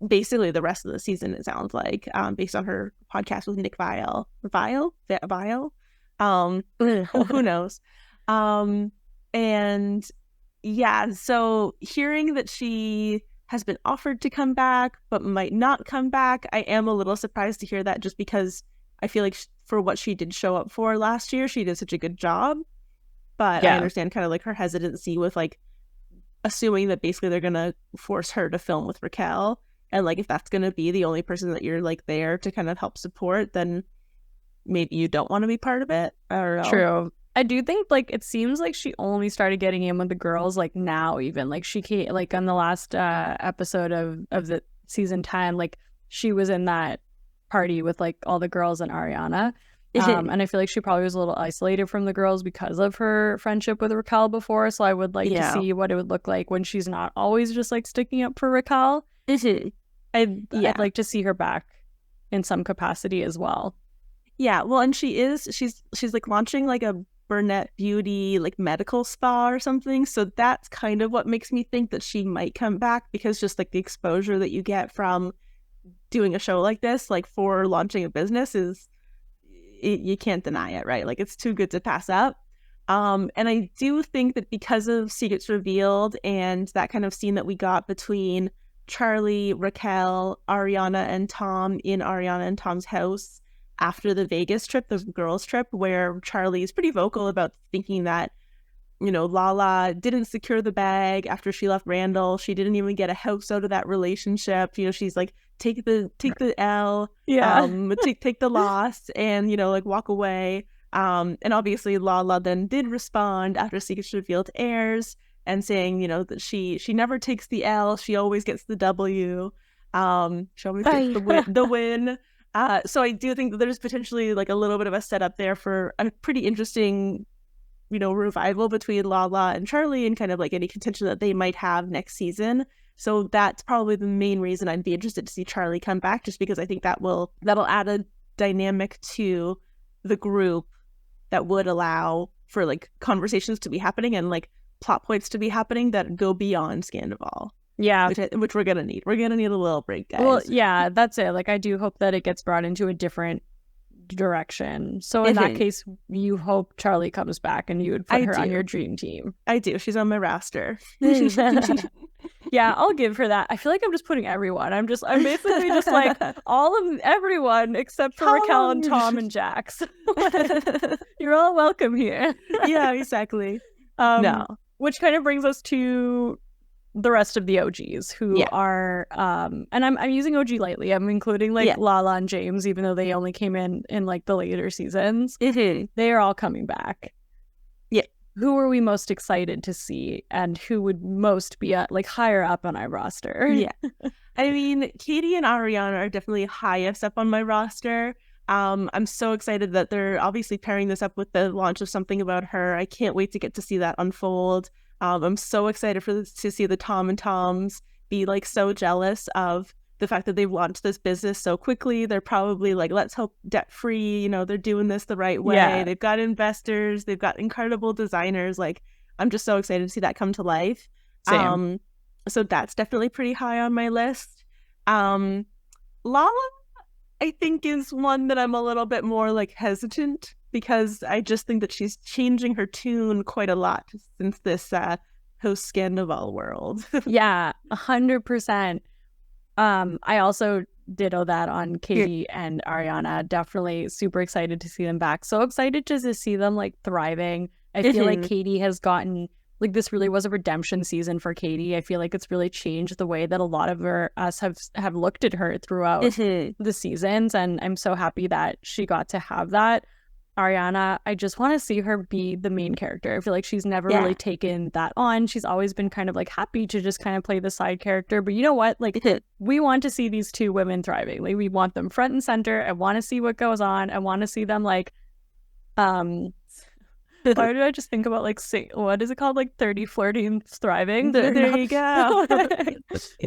basically the rest of the season, it sounds like, based on her podcast with Nick Viall. Who knows? And yeah, so hearing that she has been offered to come back but might not come back, I am a little surprised to hear that, just because I feel like for what she did show up for last year, she did such a good job. But I understand kind of like her hesitancy with like assuming that basically they're gonna force her to film with Raquel. And like, if that's going to be the only person that you're like there to kind of help support, then maybe you don't want to be part of it. I don't know. True. I do think like it seems like she only started getting in with the girls like now, even like she came like on the last episode of the season 10, like she was in that party with like all the girls and Ariana. And I feel like she probably was a little isolated from the girls because of her friendship with Raquel before. So I would like to see what it would look like when she's not always just like sticking up for Raquel. I'd like to see her back in some capacity as well. Yeah, well, and she's like launching like a Burnett Beauty like medical spa or something. So that's kind of what makes me think that she might come back, because just like the exposure that you get from doing a show like this, like for launching a business, you can't deny it, right? Like it's too good to pass up. And I do think that because of Secrets Revealed and that kind of scene that we got between Charli, Raquel, Ariana, and Tom in Ariana and Tom's house after the Vegas trip, the girls' trip, where Charli is pretty vocal about thinking that, you know, Lala didn't secure the bag after she left Randall. She didn't even get a house out of that relationship. You know, she's like, take the L, take the loss, and, you know, like walk away. And obviously Lala then did respond after Secrets Revealed airs, and saying, you know, that she never takes the L, she always gets the W. She always gets the win. So I do think that there's potentially like a little bit of a setup there for a pretty interesting, you know, revival between Lala and Charli, and kind of like any contention that they might have next season. So that's probably the main reason I'd be interested to see Charli come back, just because I think that'll add a dynamic to the group that would allow for like conversations to be happening and like plot points to be happening that go beyond Sandoval. Yeah. Which we're going to need. We're going to need a little break, guys. Well, yeah, that's it. Like, I do hope that it gets brought into a different direction. So in that case, you hope Charli comes back and you would put her on your dream team. I do. She's on my roster. Yeah, I'll give her that. I feel like I'm just putting everyone. I'm basically just like everyone except for Raquel and Tom and Jax. You're all welcome here. Yeah, exactly. No. Which kind of brings us to the rest of the OGs who are and I'm using OG lightly. I'm including like Lala and James, even though they only came in like the later seasons. They are all coming back. Yeah. Who are we most excited to see, and who would most be like higher up on our roster? Yeah. I mean, Katie and Ariana are definitely highest up on my roster. I'm so excited that they're obviously pairing this up with the launch of Something About Her. I can't wait to get to see that unfold. I'm so excited to see the Tom and Toms be like so jealous of the fact that they've launched this business so quickly. They're probably like, let's hope debt free, you know, they're doing this the right way. Yeah. They've got investors, they've got incredible designers. Like, I'm just so excited to see that come to life. Same. So that's definitely pretty high on my list. Lala, I think, is one that I'm a little bit more like hesitant, because I just think that she's changing her tune quite a lot since this post-Sandoval world. Yeah, 100%. I also ditto that on Katie and Ariana. Definitely super excited to see them back. So excited just to see them like thriving. I feel like Katie has gotten like this really was a redemption season for Katie. I feel like it's really changed the way that a lot of us have looked at her throughout the seasons, and I'm so happy that she got to have that. Ariana, I just want to see her be the main character. I feel like she's never really taken that on. She's always been kind of like happy to just kind of play the side character. But you know what? Like, we want to see these two women thriving. Like, we want them front and center. I want to see what goes on. I want to see them like, why did I just think about like, what is it called? Like 30 flirting thriving. There you go.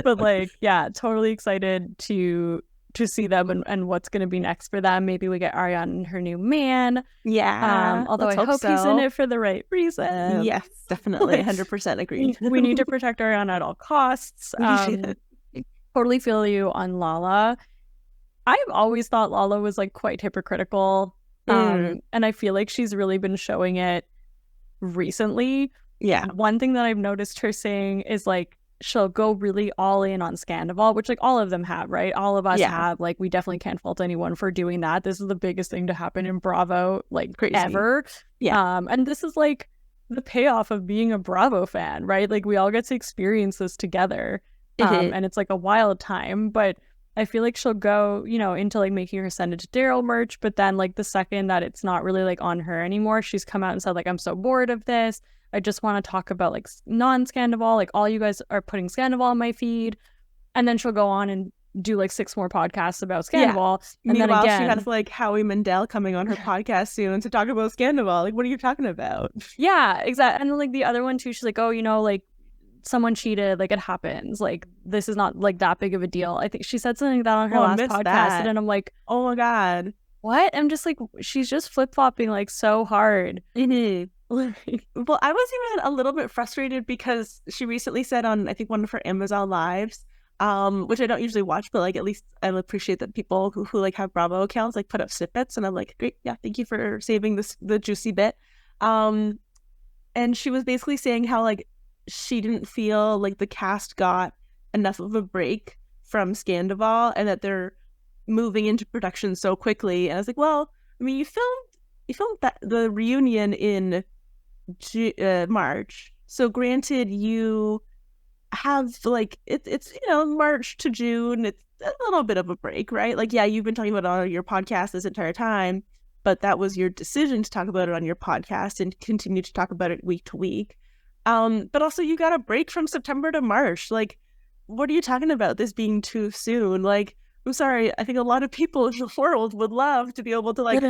But like, yeah, totally excited to see them and what's going to be next for them. Maybe we get Ariana and her new man. Yeah. Although I hope he's in it for the right reason. Yes, definitely. 100% agreed. We need to protect Ariana at all costs. Totally feel you on Lala. I've always thought Lala was like quite hypocritical. And I feel like she's really been showing it recently. Yeah. One thing that I've noticed her saying is like, she'll go really all in on Sandoval, which like all of them have, right? All of us have. Like, we definitely can't fault anyone for doing that. This is the biggest thing to happen in Bravo, like, crazy. Ever. Yeah. And this is like the payoff of being a Bravo fan, right? Like, we all get to experience this together. And it's like a wild time, but I feel like she'll go, you know, into like making her send it to Daryl merch, but then like the second that it's not really like on her anymore, she's come out and said like, I'm so bored of this. I just want to talk about like non-Sandoval, like all you guys are putting Sandoval on my feed. And then she'll go on and do like 6 more podcasts about Sandoval. Yeah. And meanwhile, then again, she has like Howie Mandel coming on her podcast soon to talk about Sandoval. Like, what are you talking about? Yeah, exactly. And then like the other one too, she's like, oh, you know, like someone cheated, like it happens. Like, this is not like that big of a deal. I think she said something like that on her last podcast. And I'm like, oh my God. What? I'm just like, she's just flip-flopping like so hard. Well, I was even a little bit frustrated because she recently said on, I think, one of her Amazon Lives, which I don't usually watch, but like at least I appreciate that people who like have Bravo accounts like put up snippets, and I'm like, great, yeah, thank you for saving the juicy bit. And she was basically saying how like she didn't feel like the cast got enough of a break from Sandoval and that they're moving into production so quickly. And I was like, well, I mean, you filmed that the reunion in March, so granted you have like it's you know, March to June, it's a little bit of a break, right? Like, yeah, you've been talking about it on your podcast this entire time, but that was your decision to talk about it on your podcast and continue to talk about it week to week. But also you got a break from September to March. Like, what are you talking about this being too soon? Like, I'm sorry, I think a lot of people in the world would love to be able to like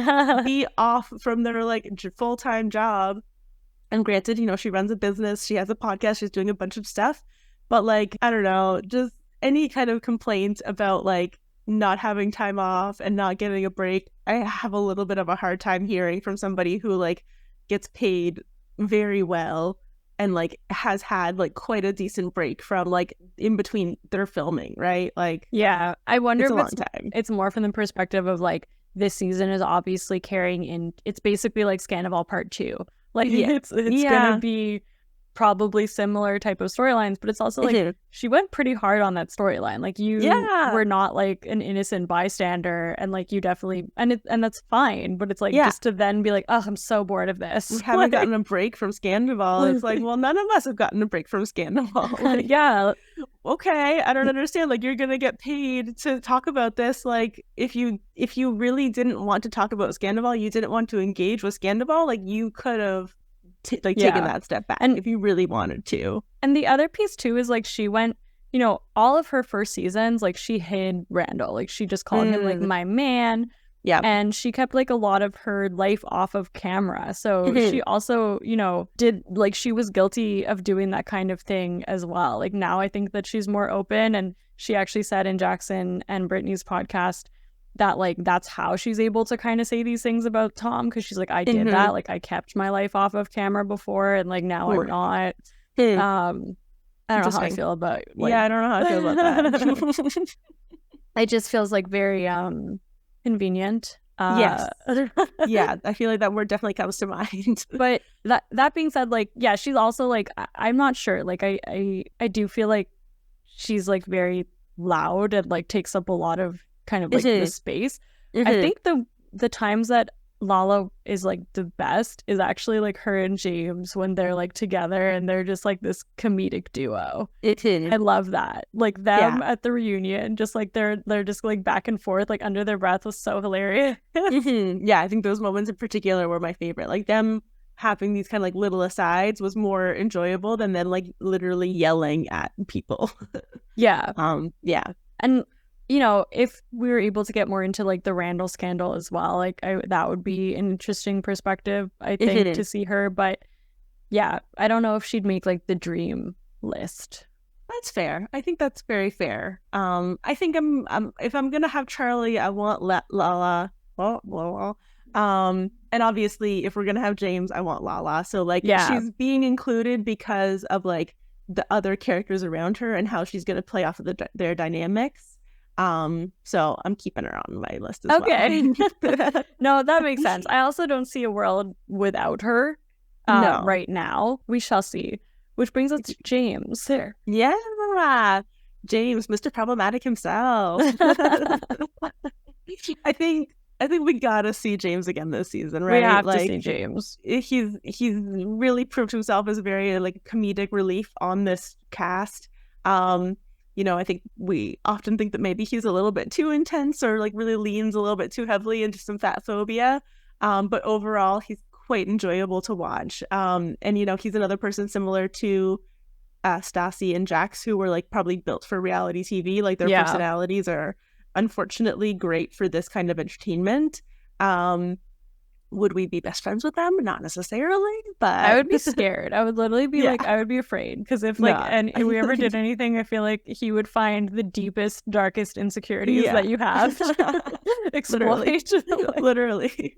be off from their like full-time job. And granted, you know, she runs a business, she has a podcast, she's doing a bunch of stuff. But like, I don't know, just any kind of complaint about like not having time off and not getting a break, I have a little bit of a hard time hearing from somebody who like gets paid very well and like has had like quite a decent break from like in between their filming, right? Like, yeah, I wonder it's if it's more from the perspective of like this season is obviously carrying in, it's basically like Sandoval Part 2. Like, it's gonna be probably similar type of storylines, but it's also like she went pretty hard on that storyline. Like, you were not like an innocent bystander, and like you definitely and that's fine, but it's like just to then be like, oh, I'm so bored of this. We haven't gotten a break from Sandoval. It's like, well, none of us have gotten a break from Sandoval. Like, yeah. Okay, I don't understand. Like, you're gonna get paid to talk about this. Like, if you really didn't want to talk about Sandoval, you didn't want to engage with Sandoval, like you could have taken that step back, and if you really wanted to. And the other piece too is like she went, you know, all of her first seasons, like she hid Randall, like she just called him like my man. Yeah. And she kept like a lot of her life off of camera. So she also, you know, did like she was guilty of doing that kind of thing as well. Like, now I think that she's more open, and she actually said in Jackson and Brittany's podcast that like that's how she's able to kind of say these things about Tom, because she's like, I did that, like I kept my life off of camera before, and like now I'm not. I don't know how I feel about like, I don't know how I feel about that. It just feels like very convenient. Yes. Yeah, I feel like that word definitely comes to mind. But that being said, like, she's also like, I'm not sure, like I do feel like she's like very loud and like takes up a lot of kind of like the space. I think the times that Lala is like the best is actually like her and James when they're like together and they're just like this comedic duo. I love that. Like them at the reunion, just like they're just like back and forth like under their breath was so hilarious. Yeah, I think those moments in particular were my favorite. Like them having these kind of like little asides was more enjoyable than then like literally yelling at people. Yeah. Yeah. And you know, if we were able to get more into like the Randall scandal as well, like that would be an interesting perspective, I think, to see her. But yeah, I don't know if she'd make like the dream list. That's fair. I think that's very fair. I think I'm if I'm gonna have Charli, I want Lala. And obviously, if we're gonna have James, I want Lala. So like, she's being included because of like the other characters around her and how she's gonna play off of their dynamics. So I'm keeping her on my list as well. No, that makes sense. I also don't see a world without her right now. We shall see. Which brings us to James. Yeah, James, Mr. Problematic himself. I think we gotta see James again this season, right? We have to see James. He's really proved himself as a very like comedic relief on this cast. You know, I think we often think that maybe he's a little bit too intense or like really leans a little bit too heavily into some fat phobia. But overall, he's quite enjoyable to watch. And, you know, he's another person similar to Stassi and Jax, who were like probably built for reality TV. Like their personalities are unfortunately great for this kind of entertainment. Would we be best friends with them? Not necessarily, but I would be scared. I would literally be like, I would be afraid because if like, and if we ever did anything, I feel like he would find the deepest, darkest insecurities that you have. Exploit, literally.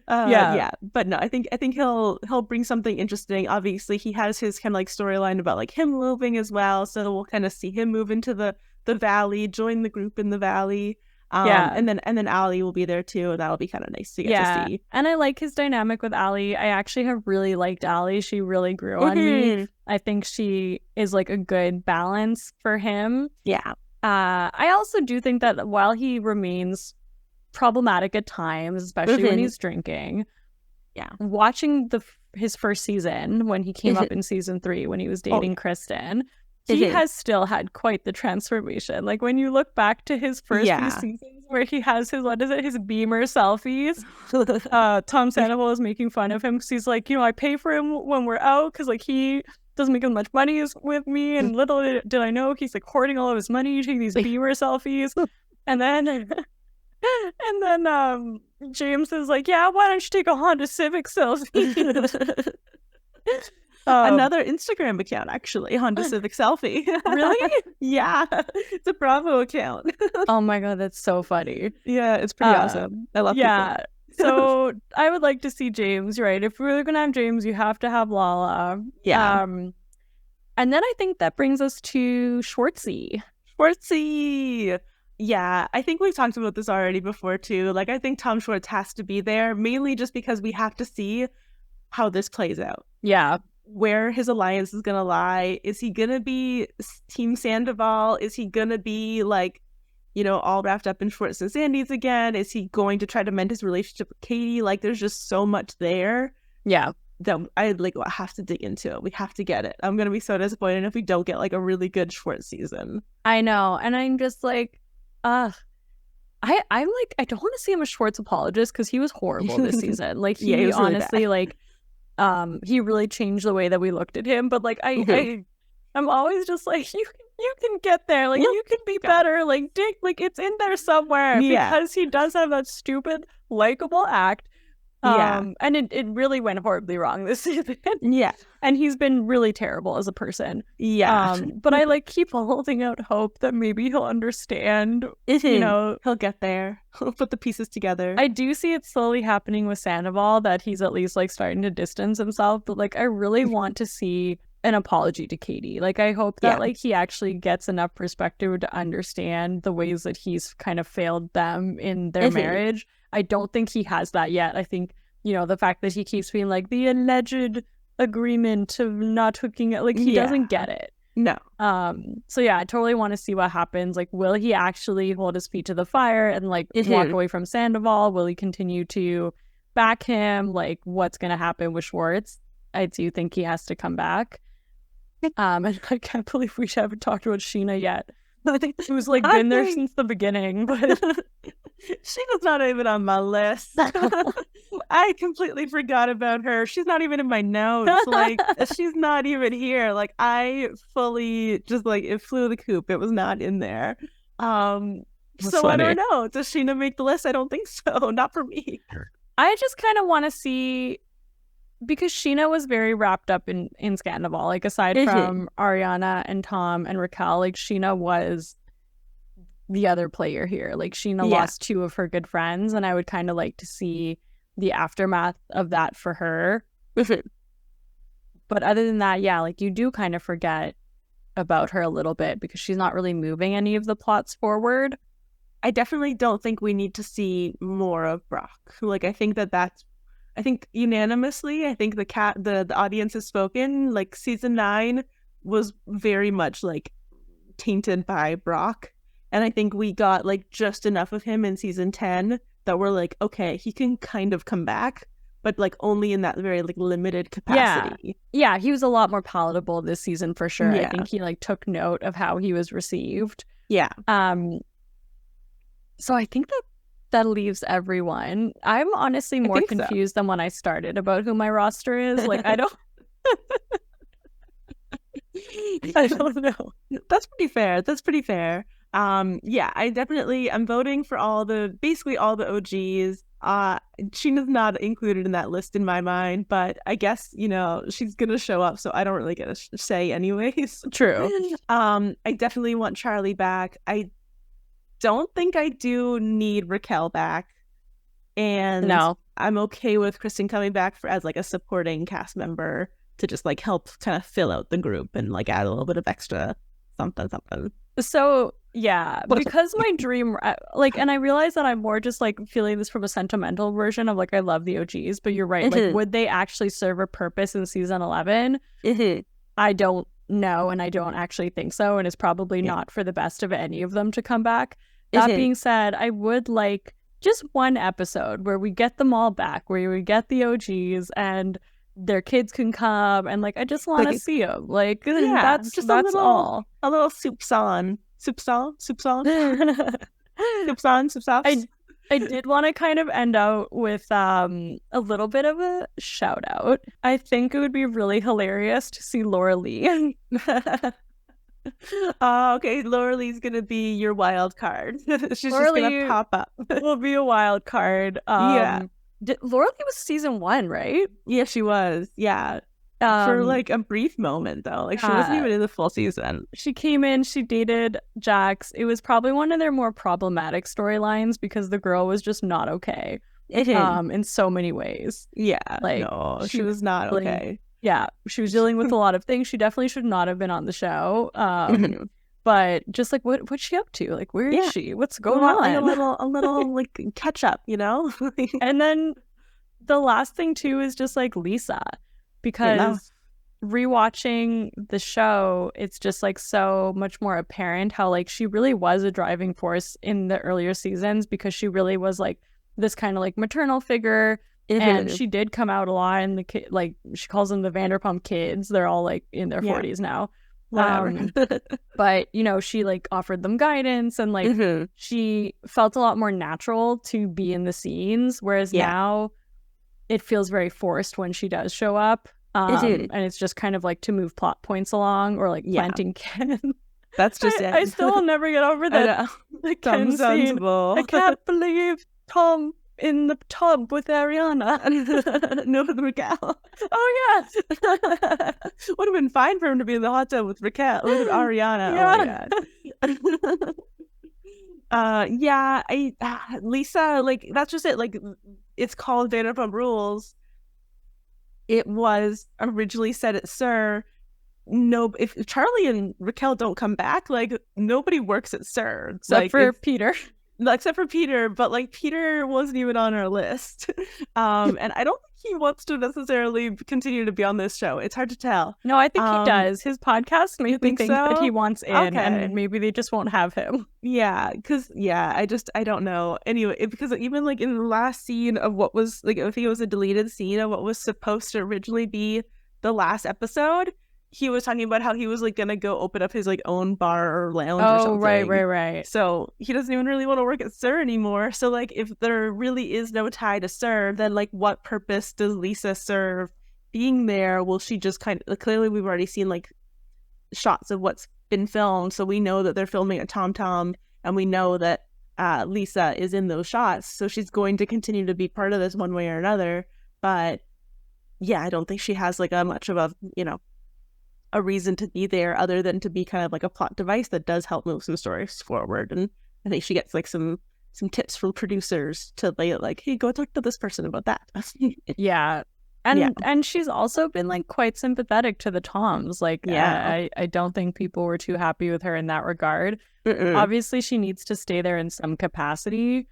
But no, I think he'll bring something interesting. Obviously, he has his kind of like storyline about like him moving as well, so we'll kind of see him move into the valley, join the group in the valley. And then Ali will be there too, and that'll be kind of nice to get to see. And I like his dynamic with Ali. I actually have really liked Ali. She really grew on me. I think she is like a good balance for him. Yeah. I also do think that while he remains problematic at times, especially when he's drinking, watching his first season when he came up in season 3 when he was dating Kristen, he has still had quite the transformation. Like when you look back to his first few seasons where he has his Beamer selfies. Tom Sandoval is making fun of him because he's like, you know, I pay for him when we're out because like he doesn't make as much money as with me, and little did I know he's like hoarding all of his money, taking these Beamer selfies. And then James is like, yeah, why don't you take a Honda Civic selfie? Another Instagram account, actually, Honda Civic Selfie. Really? Yeah, it's a Bravo account. Oh my god, that's so funny. Yeah, it's pretty awesome. I love people. So I would like to see James, right? If we're gonna have James, you have to have Lala. Yeah. And then I think that brings us to Schwartzy. Yeah, I think we've talked about this already before too. Like, I think Tom Schwartz has to be there, mainly just because we have to see how this plays out. Yeah. Where his alliance is going to lie. Is he going to be Team Sandoval? Is he going to be like, you know, all wrapped up in Schwartz and Sandy's again? Is he going to try to mend his relationship with Katie? Like, there's just so much there. Yeah. That I have to dig into it. We have to get it. I'm going to be so disappointed if we don't get like a really good Schwartz season. I know. And I'm just like, I'm like, I don't want to see him a Schwartz apologist because he was horrible this season. Like, he was honestly really like, he really changed the way that we looked at him. But like, I'm always just like, you can get there. Like, you can be better. Like, Dick, like, it's in there somewhere because he does have that stupid, likable act. And it really went horribly wrong this season. And he's been really terrible as a person. But I like keep holding out hope that maybe he'll understand. You know, he'll get there. He'll put the pieces together. I do see it slowly happening with Sandoval, that he's at least like starting to distance himself. But like, I really want to see an apology to Katie. Like, I hope that like he actually gets enough perspective to understand the ways that he's kind of failed them in their marriage. I don't think he has that yet. I think, you know, the fact that he keeps being like the alleged agreement of not hooking it, like, he doesn't get it. No. So yeah, I totally want to see what happens. Like, will he actually hold his feet to the fire and like walk away from Sandoval? Will he continue to back him? Like, what's gonna happen with Schwartz? I do think he has to come back. And I can't believe we haven't talked about Sheena yet. Who's like been there since the beginning, but Sheena's not even on my list. I completely forgot about her. She's not even in my notes. Like, she's not even here. Like, I fully just like it flew the coop. It was not in there. So funny. I don't know. Does Sheena make the list? I don't think so. Not for me. I just kind of want to see, because Sheena was very wrapped up in Sandoval. Like, aside from Ariana and Tom and Raquel, like Sheena was the other player here. Like, Sheena lost 2 of her good friends, and I would kind of like to see the aftermath of that for her. But other than that, yeah, like you do kind of forget about her a little bit because she's not really moving any of the plots forward. I definitely don't think we need to see more of Brock. Like, I think I think unanimously, I think the audience has spoken. Like, season 9 was very much like tainted by Brock, and I think we got like just enough of him in season 10 that we're like, okay, he can kind of come back, but like only in that very like limited capacity. Yeah, he was a lot more palatable this season for sure. I think he like took note of how he was received. Yeah. So I think that leaves everyone. I'm honestly more confused than when I started about who my roster is. Like, I don't I don't know. That's pretty fair. Yeah, I'm voting for basically all the OGs. Sheena's not included in that list in my mind, but I guess, you know, she's gonna show up, so I don't really get a say anyways. True. I definitely want Charli back. I don't think I do need Raquel back, and no, I'm okay with Kristen coming back as like a supporting cast member to just like help kind of fill out the group and like add a little bit of extra something. So yeah, because my dream, like, and I realize that I'm more just like feeling this from a sentimental version of like I love the OGs, but you're right. Like, would they actually serve a purpose in season 11? I don't know, and I don't actually think so, and it's probably not for the best of any of them to come back. That being said, I would like just one episode where we get them all back, where we get the OGs and their kids can come, and like I just want to see them. Like, that's all. A little soup song. I did want to kind of end out with a little bit of a shout out. I think it would be really hilarious to see Laura Lee. Okay, Laura Lee's gonna be your wild card. She's Laura just gonna pop up. Will be a wild card. Laura Lee was season 1, right? Yeah, she was. Yeah. For like a brief moment though. Like, she wasn't even in the full season. She came in, she dated Jax. It was probably one of their more problematic storylines because the girl was just not okay. In so many ways. Yeah. Like, no, she was not okay. Yeah, she was dealing with a lot of things. She definitely should not have been on the show. But just like, what's she up to? Like, where is she? What's going on? Like a little like catch up, you know? And then the last thing too is just like Lisa, because rewatching the show, it's just like so much more apparent how like she really was a driving force in the earlier seasons, because she really was like this kind of like maternal figure. And she did come out a lot, and the kid, like, she calls them the Vanderpump kids. They're all like in their 40s now. But you know, she like offered them guidance, and like she felt a lot more natural to be in the scenes, whereas now it feels very forced when she does show up. And it's just kind of like to move plot points along, or like planting Ken. That's just it. I still will never get over that. The Ken scene. I can't believe Tom in the tub with Ariana. No, with Raquel. Oh yeah. Would have been fine for him to be in the hot tub with Raquel, with Ariana. Yeah. Oh my god. Lisa, like, that's just it. Like, it's called Vanderpump Rules. It was originally said at SUR. No, if Charli and Raquel don't come back, like, nobody works at SUR except for Peter. except for Peter, but like Peter wasn't even on our list. And I don't think he wants to necessarily continue to be on this show. It's hard to tell. No, I think he does. His podcast makes me think that he wants in, Okay. and maybe they just won't have him. Yeah, because I don't know. Anyway, because even like in the last scene of what was like, I think it was a deleted scene of what was supposed to originally be the last episode, he was talking about how he was like gonna go open up his like own bar or lounge or something. Right. So he doesn't even really want to work at SUR anymore. So like if there really is no tie to SUR, then like what purpose does Lisa serve being there? Will she just kind of like, clearly we've already seen like shots of what's been filmed, so we know that they're filming at Tom Tom, and we know that Lisa is in those shots, so she's going to continue to be part of this one way or another. But yeah, I don't think she has like a much of a a reason to be there other than to be kind of like a plot device that does help move some stories forward. And I think she gets like some tips from producers to like, hey, go talk to this person about that. Yeah. And she's also been like quite sympathetic to the Toms. Like, I don't think people were too happy with her in that regard. Obviously, she needs to stay there in some capacity.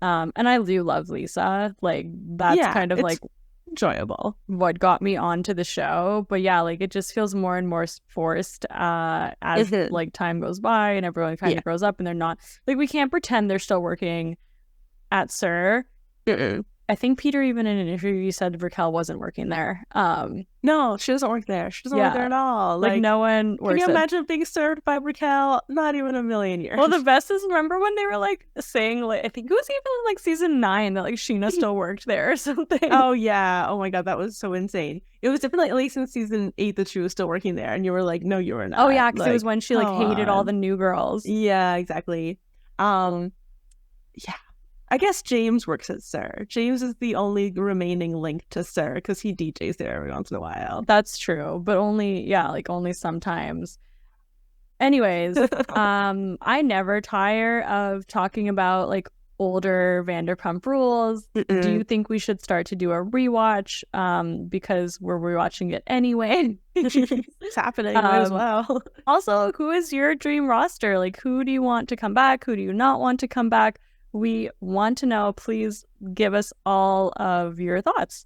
And I do love Lisa. Like, that's kind of like enjoyable, what got me onto the show. But yeah, like it just feels more and more forced as like time goes by and everyone kind of grows up, and they're not like, we can't pretend they're still working at SUR. I think Peter, even in an interview, said Raquel wasn't working there. No, she doesn't work there. She doesn't work there at all. Like no one works. Can you imagine being served by Raquel? Not even a million years. Well, the best is, remember when they were like saying, like, I think it was even like season 9 that like Sheena still worked there or something. Oh yeah. Oh my god, that was so insane. It was definitely at least in season 8 that she was still working there, and you were like, no, you were not. Oh yeah, because it was when she like hated all the new girls. Yeah, exactly. Yeah. I guess James works at SUR. James is the only remaining link to SUR because he DJs there every once in a while. That's true, but only sometimes. Anyways, I never tire of talking about like older Vanderpump Rules. Do you think we should start to do a rewatch? Because we're rewatching it anyway. It's happening might as well. Also, who is your dream roster? Like, who do you want to come back? Who do you not want to come back? We want to know. Please give us all of your thoughts.